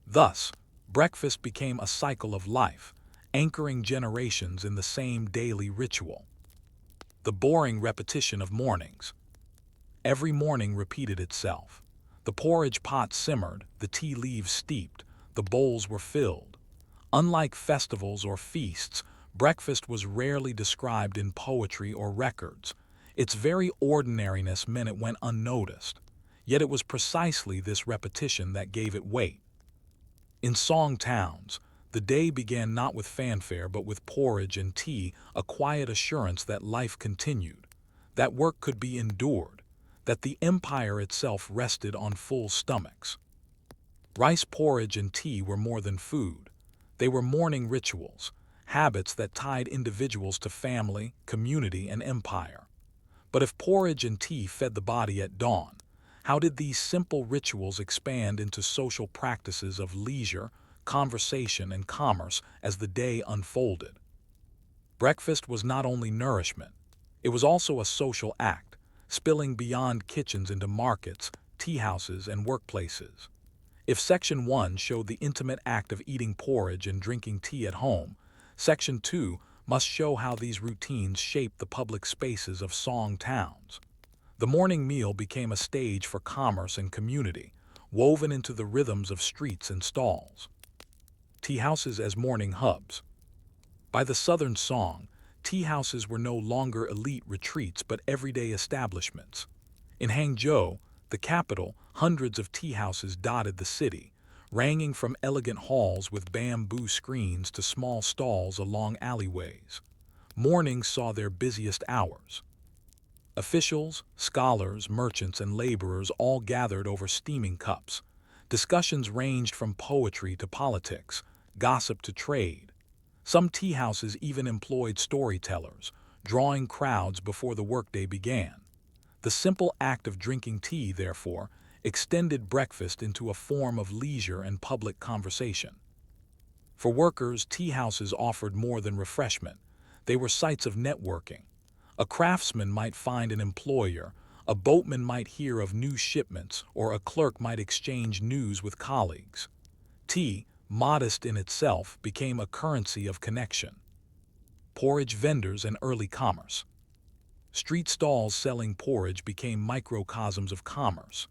Thus, breakfast became a cycle of life, anchoring generations in the same daily ritual. The boring repetition of mornings. Every morning repeated itself. The porridge pot simmered, the tea leaves steeped, the bowls were filled. Unlike festivals or feasts, breakfast was rarely described in poetry or records. Its very ordinariness meant it went unnoticed. Yet it was precisely this repetition that gave it weight. In Song towns, the day began not with fanfare but with porridge and tea, a quiet assurance that life continued, that work could be endured, that the empire itself rested on full stomachs. Rice porridge and tea were more than food. They were morning rituals, habits that tied individuals to family, community, and empire. But if porridge and tea fed the body at dawn, how did these simple rituals expand into social practices of leisure, conversation, and commerce as the day unfolded? Breakfast was not only nourishment, it was also a social act, spilling beyond kitchens into markets, tea houses, and workplaces. If Section 1 showed the intimate act of eating porridge and drinking tea at home, Section 2 must show how these routines shaped the public spaces of Song towns. The morning meal became a stage for commerce and community, woven into the rhythms of streets and stalls. Tea houses as morning hubs. By the Southern Song, tea houses were no longer elite retreats but everyday establishments. In Hangzhou, the capital, hundreds of tea houses dotted the city, ranging from elegant halls with bamboo screens to small stalls along alleyways. Mornings saw their busiest hours. Officials, scholars, merchants, and laborers all gathered over steaming cups. Discussions ranged from poetry to politics, gossip to trade. Some tea houses even employed storytellers, drawing crowds before the workday began. The simple act of drinking tea, therefore, extended breakfast into a form of leisure and public conversation. For workers, tea houses offered more than refreshment. They were sites of networking. A craftsman might find an employer, a boatman might hear of new shipments, or a clerk might exchange news with colleagues. Tea, modest in itself, became a currency of connection. Porridge vendors and early commerce. Street stalls selling porridge became microcosms of commerce.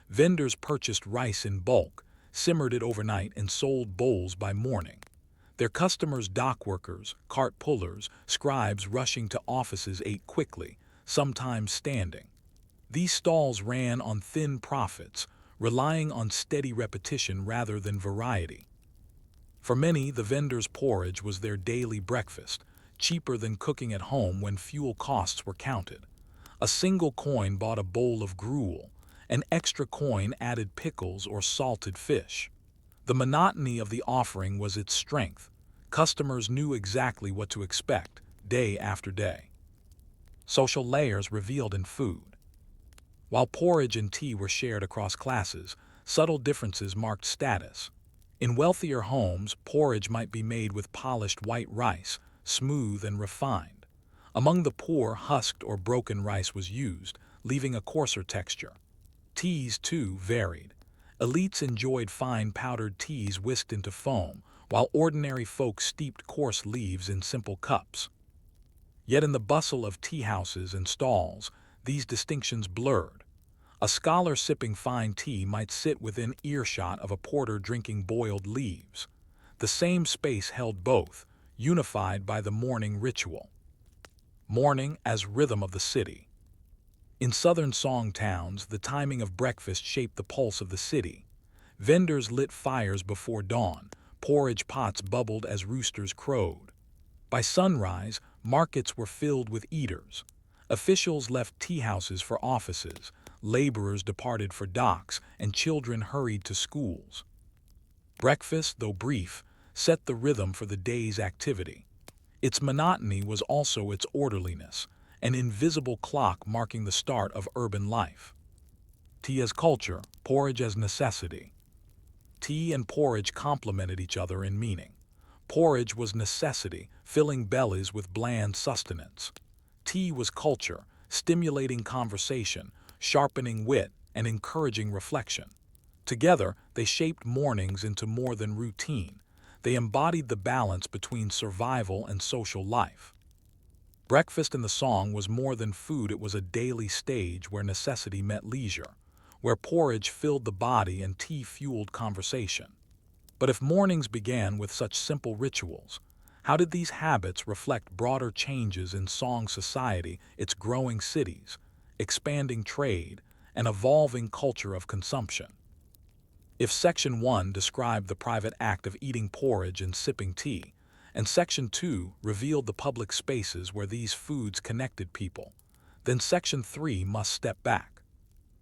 Vendors purchased rice in bulk, simmered it overnight, and sold bowls by morning. Their customers, dock workers, cart pullers, scribes rushing to offices, ate quickly, sometimes standing. These stalls ran on thin profits, relying on steady repetition rather than variety. For many, the vendors' porridge was their daily breakfast, cheaper than cooking at home when fuel costs were counted. A single coin bought a bowl of gruel, an extra coin added pickles or salted fish. The monotony of the offering was its strength. Customers knew exactly what to expect, day after day. Social layers revealed in food. While porridge and tea were shared across classes, subtle differences marked status. In wealthier homes, porridge might be made with polished white rice, smooth and refined. Among the poor, husked or broken rice was used, leaving a coarser texture. Teas, too, varied. Elites enjoyed fine powdered teas whisked into foam, while ordinary folk steeped coarse leaves in simple cups. Yet in the bustle of tea houses and stalls, these distinctions blurred. A scholar sipping fine tea might sit within earshot of a porter drinking boiled leaves. The same space held both, unified by the morning ritual. Morning as rhythm of the city. In southern Song towns, the timing of breakfast shaped the pulse of the city. Vendors lit fires before dawn, porridge pots bubbled as roosters crowed. By sunrise, markets were filled with eaters. Officials left tea houses for offices, laborers departed for docks, and children hurried to schools. Breakfast, though brief, set the rhythm for the day's activity. Its monotony was also its orderliness, an invisible clock marking the start of urban life. Tea as culture, porridge as necessity. Tea and porridge complemented each other in meaning. Porridge was necessity, filling bellies with bland sustenance. Tea was culture, stimulating conversation, sharpening wit, and encouraging reflection. Together, they shaped mornings into more than routine. They embodied the balance between survival and social life. Breakfast in the Song was more than food, it was a daily stage where necessity met leisure, where porridge filled the body and tea fueled conversation. But if mornings began with such simple rituals, how did these habits reflect broader changes in Song society, its growing cities, expanding trade, and evolving culture of consumption? If Section 1 described the private act of eating porridge and sipping tea, and Section 2 revealed the public spaces where these foods connected people, then Section 3 must step back.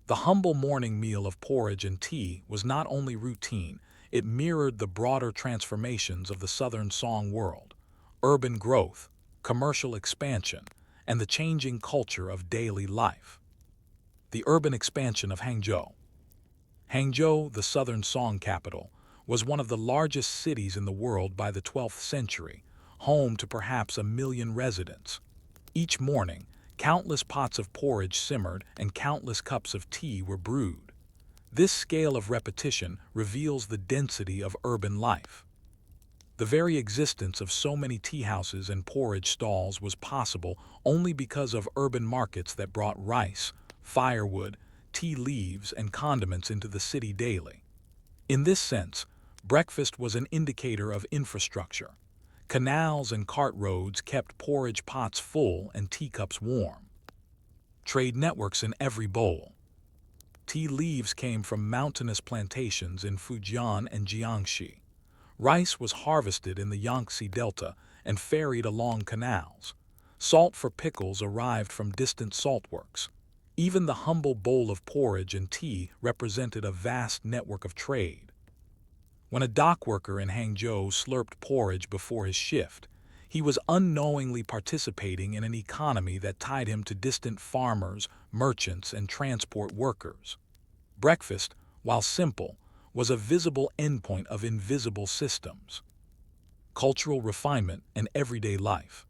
The humble morning meal of porridge and tea was not only routine, it mirrored the broader transformations of the Southern Song world: urban growth, commercial expansion, and the changing culture of daily life. The urban expansion of Hangzhou. Hangzhou, the Southern Song capital, was one of the largest cities in the world by the 12th century, home to perhaps 1 million residents. Each morning, countless pots of porridge simmered and countless cups of tea were brewed. This scale of repetition reveals the density of urban life. The very existence of so many tea houses and porridge stalls was possible only because of urban markets that brought rice, firewood, tea leaves, and condiments into the city daily. In this sense, breakfast was an indicator of infrastructure. Canals and cart roads kept porridge pots full and teacups warm. Trade networks in every bowl. Tea leaves came from mountainous plantations in Fujian and Jiangxi. Rice was harvested in the Yangtze Delta and ferried along canals. Salt for pickles arrived from distant saltworks. Even the humble bowl of porridge and tea represented a vast network of trade. When a dock worker in Hangzhou slurped porridge before his shift, he was unknowingly participating in an economy that tied him to distant farmers, merchants, and transport workers. Breakfast, while simple, was a visible endpoint of invisible systems. Cultural refinement and everyday life.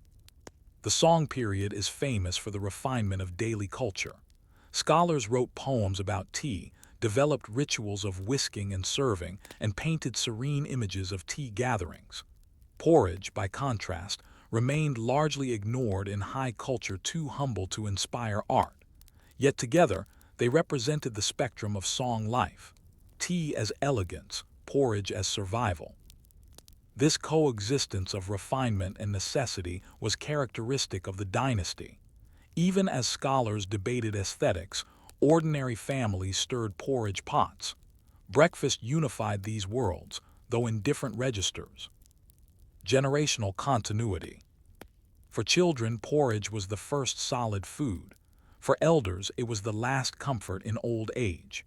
The Song period is famous for the refinement of daily culture. Scholars wrote poems about tea, developed rituals of whisking and serving, and painted serene images of tea gatherings. Porridge, by contrast, remained largely ignored in high culture, too humble to inspire art. Yet together, they represented the spectrum of Song life: tea as elegance, porridge as survival. This coexistence of refinement and necessity was characteristic of the dynasty. Even as scholars debated aesthetics, ordinary families stirred porridge pots. Breakfast unified these worlds, though in different registers. Generational continuity. For children, porridge was the first solid food. For elders, it was the last comfort in old age.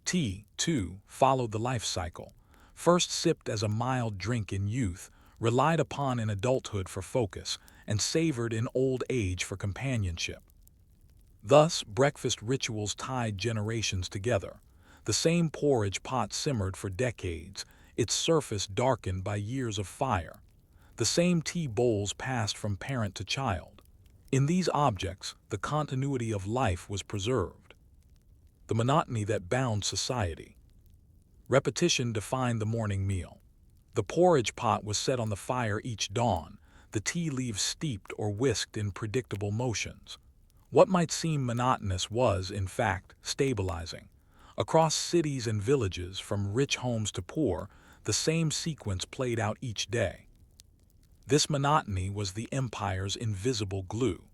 Tea, too, followed the life cycle. First sipped as a mild drink in youth, relied upon in adulthood for focus, and savored in old age for companionship. Thus, breakfast rituals tied generations together. The same porridge pot simmered for decades, its surface darkened by years of fire. The same tea bowls passed from parent to child. In these objects, the continuity of life was preserved. The monotony that bound society. Repetition defined the morning meal. The porridge pot was set on the fire each dawn, the tea leaves steeped or whisked in predictable motions. What might seem monotonous was, in fact, stabilizing. Across cities and villages, from rich homes to poor, the same sequence played out each day. This monotony was the empire's invisible glue.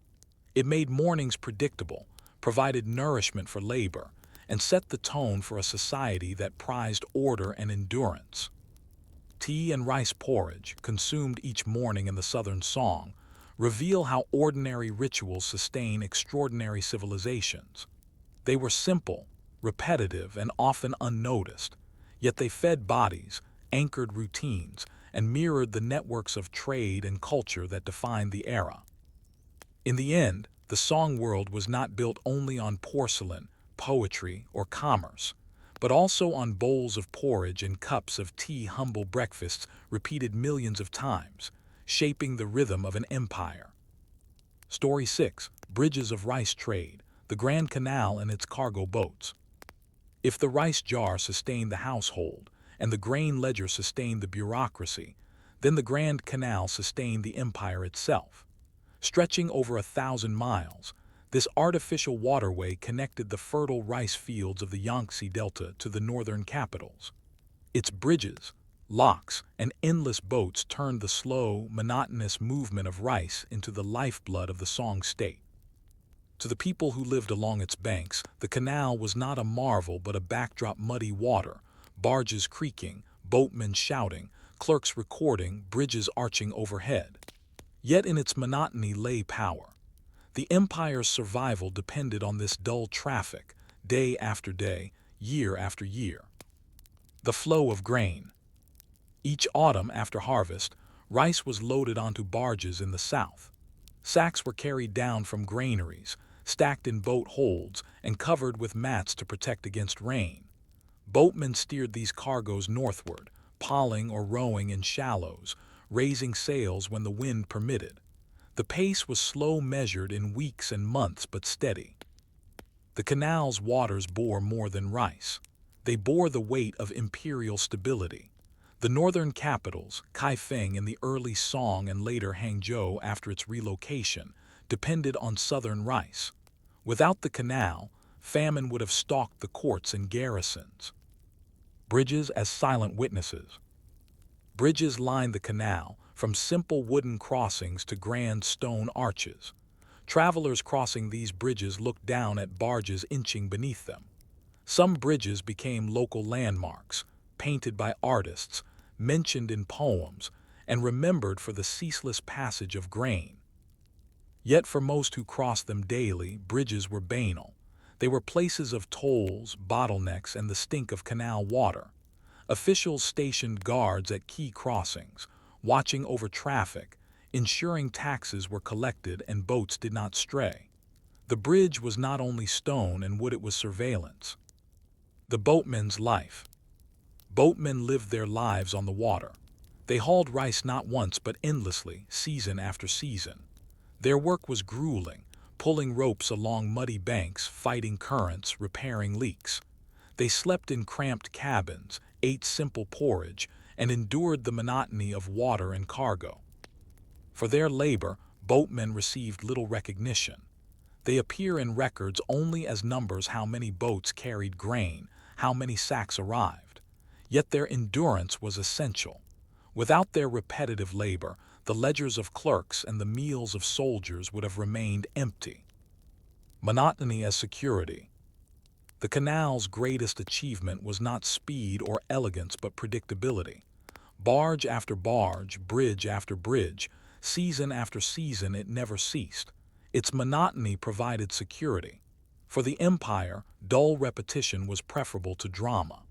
It made mornings predictable, provided nourishment for labor, and set the tone for a society that prized order and endurance. Tea and rice porridge, consumed each morning in the Southern Song, reveal how ordinary rituals sustain extraordinary civilizations. They were simple, repetitive, and often unnoticed, yet they fed bodies, anchored routines, and mirrored the networks of trade and culture that defined the era. In the end, the Song world was not built only on porcelain, poetry, or commerce, but also on bowls of porridge and cups of tea. Humble breakfasts repeated millions of times, shaping the rhythm of an empire. Story 6: Bridges of Rice Trade, the Grand Canal and its cargo boats. If the rice jar sustained the household, and the grain ledger sustained the bureaucracy, Then the Grand Canal sustained the empire itself. Stretching over 1,000 miles, this artificial waterway connected the fertile rice fields of the Yangtze Delta to the northern capitals. Its bridges, locks, and endless boats turned the slow, monotonous movement of rice into the lifeblood of the Song state. To the people who lived along its banks, the canal was not a marvel but a backdrop: muddy water, barges creaking, boatmen shouting, clerks recording, bridges arching overhead. Yet in its monotony lay power. The empire's survival depended on this dull traffic, day after day, year after year. The flow of grain. Each autumn after harvest, rice was loaded onto barges in the south. Sacks were carried down from granaries, stacked in boat holds, and covered with mats to protect against rain. Boatmen steered these cargoes northward, poling or rowing in shallows, raising sails when the wind permitted. The pace was slow, measured in weeks and months, but steady. The canal's waters bore more than rice. They bore the weight of imperial stability. The northern capitals, Kaifeng in the early Song and later Hangzhou after its relocation, depended on southern rice. Without the canal, famine would have stalked the courts and garrisons. Bridges as silent witnesses. Bridges lined the canal, from simple wooden crossings to grand stone arches. Travelers crossing these bridges looked down at barges inching beneath them. Some bridges became local landmarks, painted by artists, mentioned in poems, and remembered for the ceaseless passage of grain. Yet for most who crossed them daily, bridges were banal. They were places of tolls, bottlenecks, and the stink of canal water. Officials stationed guards at key crossings, watching over traffic, ensuring taxes were collected and boats did not stray. The bridge was not only stone and wood, it was surveillance. The boatman's life. Boatmen lived their lives on the water. They hauled rice not once but endlessly, season after season. Their work was grueling, pulling ropes along muddy banks, fighting currents, repairing leaks. They slept in cramped cabins, ate simple porridge, and endured the monotony of water and cargo. For their labor, boatmen received little recognition. They appear in records only as numbers: how many boats carried grain, how many sacks arrived. Yet their endurance was essential. Without their repetitive labor, the ledgers of clerks and the meals of soldiers would have remained empty. Monotony as security. The canal's greatest achievement was not speed or elegance but predictability. Barge after barge, bridge after bridge, season after season, it never ceased. Its monotony provided security. For the empire, dull repetition was preferable to drama.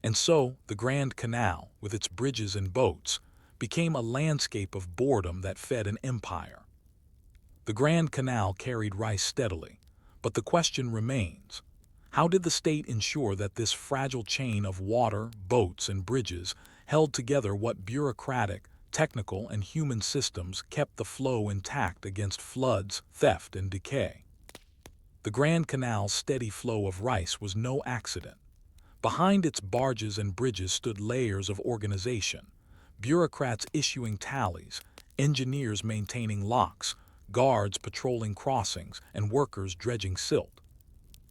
And so, the Grand Canal, with its bridges and boats, became a landscape of boredom that fed an empire. The Grand Canal carried rice steadily, but the question remains: how did the state ensure that this fragile chain of water, boats, and bridges held together what bureaucratic, technical, and human systems kept the flow intact against floods, theft, and decay? The Grand Canal's steady flow of rice was no accident. Behind its barges and bridges stood layers of organization: bureaucrats issuing tallies, engineers maintaining locks, guards patrolling crossings, and workers dredging silt.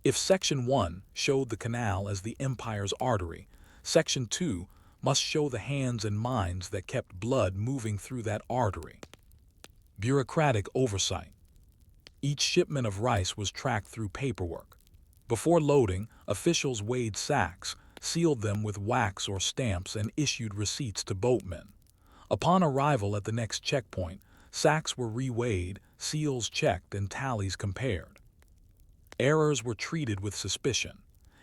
If Section 1 showed the canal as the empire's artery, Section 2 must show the hands and minds that kept blood moving through that artery. Bureaucratic oversight. Each shipment of rice was tracked through paperwork. Before loading, officials weighed sacks, sealed them with wax or stamps, and issued receipts to boatmen. Upon arrival at the next checkpoint, sacks were reweighed, seals checked, and tallies compared. Errors were treated with suspicion.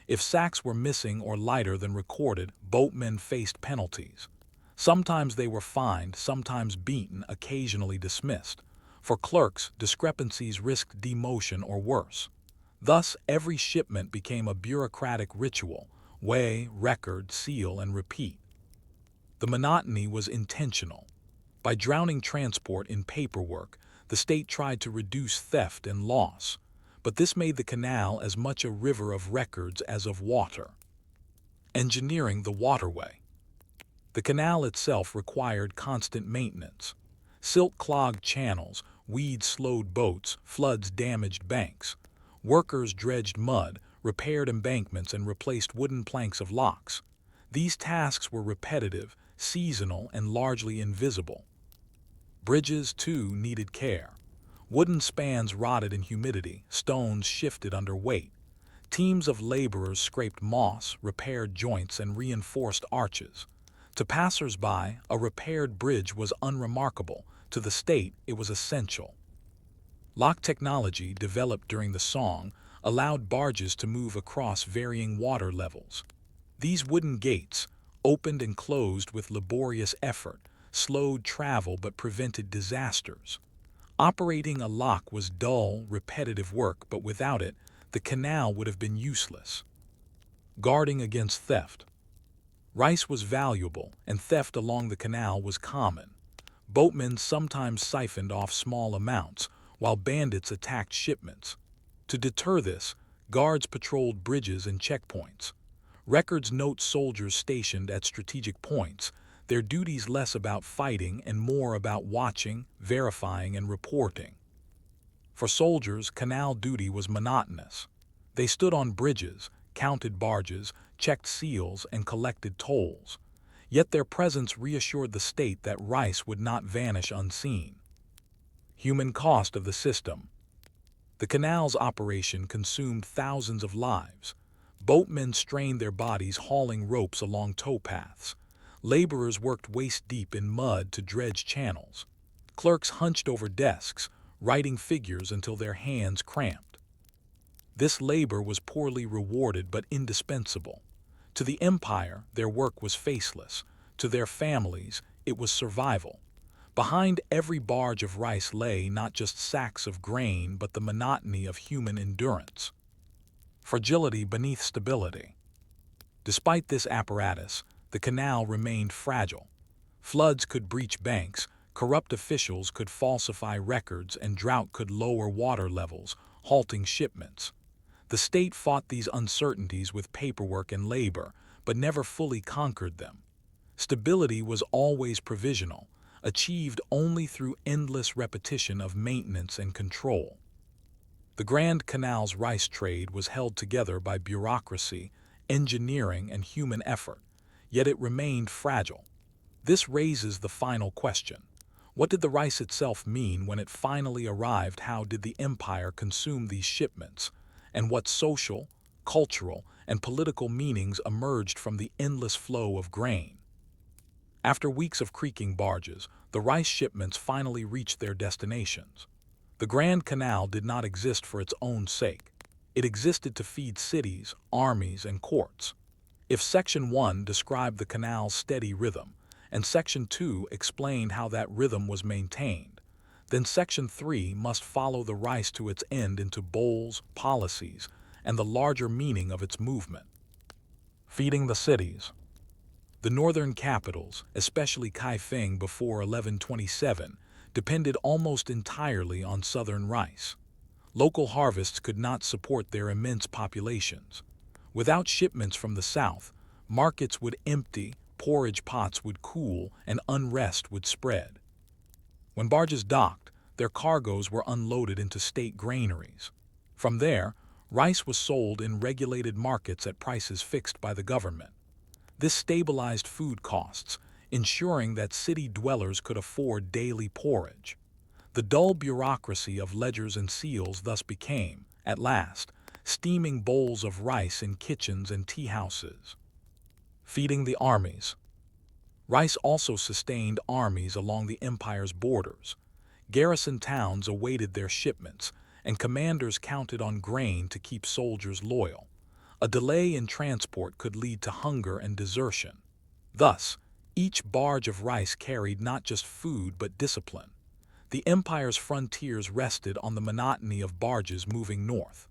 If sacks were missing or lighter than recorded, boatmen faced penalties. Sometimes they were fined, sometimes beaten, occasionally dismissed. For clerks, discrepancies risked demotion or worse. Thus, every shipment became a bureaucratic ritual: weigh, record, seal, and repeat. The monotony was intentional. By drowning transport in paperwork, the state tried to reduce theft and loss. But this made the canal as much a river of records as of water. Engineering the waterway. The canal itself required constant maintenance. Silt clogged channels, weeds slowed boats, floods damaged banks. Workers dredged mud, repaired embankments, and replaced wooden planks of locks. These tasks were repetitive, seasonal, and largely invisible. Bridges, too, needed care. Wooden spans rotted in humidity, stones shifted under weight. Teams of laborers scraped moss, repaired joints, and reinforced arches. To passers-by, a repaired bridge was unremarkable. To the state, it was essential. Lock technology, developed during the Song, allowed barges to move across varying water levels. These wooden gates, opened and closed with laborious effort, slowed travel but prevented disasters. Operating a lock was dull, repetitive work, but without it, the canal would have been useless. Guarding against theft. Rice was valuable, and theft along the canal was common. Boatmen sometimes siphoned off small amounts, while bandits attacked shipments. To deter this, guards patrolled bridges and checkpoints. Records note soldiers stationed at strategic points, their duties less about fighting and more about watching, verifying, and reporting. For soldiers, canal duty was monotonous. They stood on bridges, counted barges, checked seals, and collected tolls. Yet their presence reassured the state that rice would not vanish unseen. Human cost of the system. The canal's operation consumed thousands of lives. Boatmen strained their bodies hauling ropes along towpaths. Laborers worked waist-deep in mud to dredge channels. Clerks hunched over desks, writing figures until their hands cramped. This labor was poorly rewarded but indispensable. To the empire, their work was faceless. To their families, it was survival. Behind every barge of rice lay not just sacks of grain but the monotony of human endurance. Fragility beneath stability. Despite this apparatus, the canal remained fragile. Floods could breach banks, corrupt officials could falsify records, and drought could lower water levels, halting shipments. The state fought these uncertainties with paperwork and labor, but never fully conquered them. Stability was always provisional, achieved only through endless repetition of maintenance and control. The Grand Canal's rice trade was held together by bureaucracy, engineering, and human effort, yet it remained fragile. This raises the final question. What did the rice itself mean when it finally arrived? How did the empire consume these shipments? And what social, cultural, and political meanings emerged from the endless flow of grain? After weeks of creaking barges, the rice shipments finally reached their destinations. The Grand Canal did not exist for its own sake. It existed to feed cities, armies, and courts. If Section 1 described the canal's steady rhythm, and Section 2 explained how that rhythm was maintained, then Section 3 must follow the rice to its end into bowls, policies, and the larger meaning of its movement. Feeding the cities. The northern capitals, especially Kaifeng before 1127, depended almost entirely on southern rice. Local harvests could not support their immense populations. Without shipments from the south, markets would empty, porridge pots would cool, and unrest would spread. When barges docked, their cargoes were unloaded into state granaries. From there, rice was sold in regulated markets at prices fixed by the government. This stabilized food costs, ensuring that city dwellers could afford daily porridge. The dull bureaucracy of ledgers and seals thus became, at last, steaming bowls of rice in kitchens and tea houses. Feeding the armies. Rice also sustained armies along the empire's borders. Garrison towns awaited their shipments, and commanders counted on grain to keep soldiers loyal. A delay in transport could lead to hunger and desertion. Thus, each barge of rice carried not just food but discipline. The empire's frontiers rested on the monotony of barges moving north.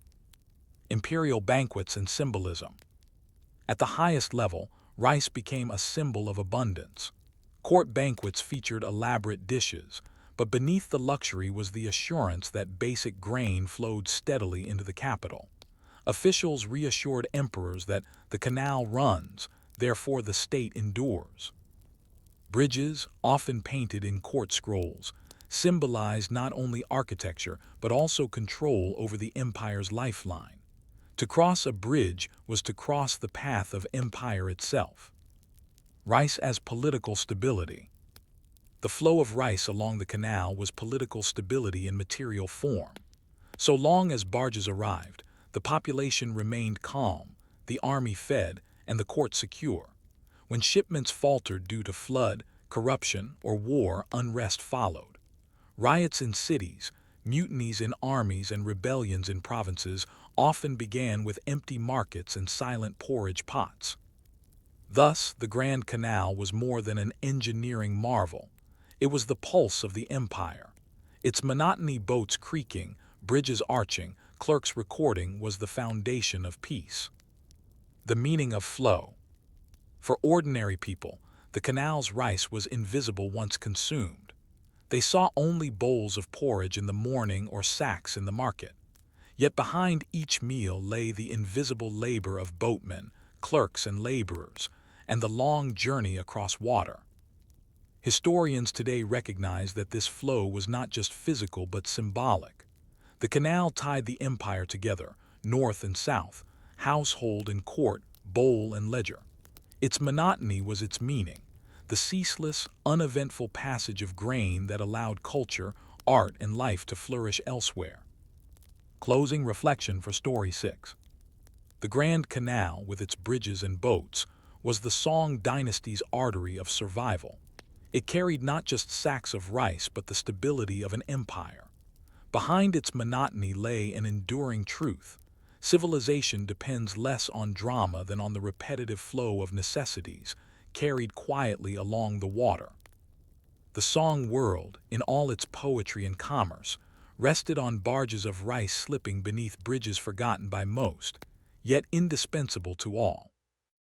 Imperial banquets and symbolism. At the highest level, rice became a symbol of abundance. Court banquets featured elaborate dishes, but beneath the luxury was the assurance that basic grain flowed steadily into the capital. Officials reassured emperors that the canal runs, therefore the state endures. Bridges, often painted in court scrolls, symbolized not only architecture but also control over the empire's lifeline. To cross a bridge was to cross the path of empire itself. Rice as political stability. The flow of rice along the canal was political stability in material form. So long as barges arrived, the population remained calm, the army fed, and the court secure. When shipments faltered due to flood, corruption, or war, unrest followed. Riots in cities, mutinies in armies, and rebellions in provinces often began with empty markets and silent porridge pots. Thus, the Grand Canal was more than an engineering marvel. It was the pulse of the empire. Its monotony, boats creaking, bridges arching, clerks recording, was the foundation of peace. The meaning of flow. For ordinary people, the canal's rice was invisible once consumed. They saw only bowls of porridge in the morning or sacks in the market. Yet behind each meal lay the invisible labor of boatmen, clerks, and laborers, and the long journey across water. Historians today recognize that this flow was not just physical but symbolic. The canal tied the empire together, north and south, household and court, bowl and ledger. Its monotony was its meaning, the ceaseless, uneventful passage of grain that allowed culture, art, and life to flourish elsewhere. Closing reflection for Story 6. The Grand Canal, with its bridges and boats, was the Song Dynasty's artery of survival. It carried not just sacks of rice but the stability of an empire. Behind its monotony lay an enduring truth. Civilization depends less on drama than on the repetitive flow of necessities, carried quietly along the water. The song world, in all its poetry and commerce, rested on barges of rice slipping beneath bridges forgotten by most, yet indispensable to all.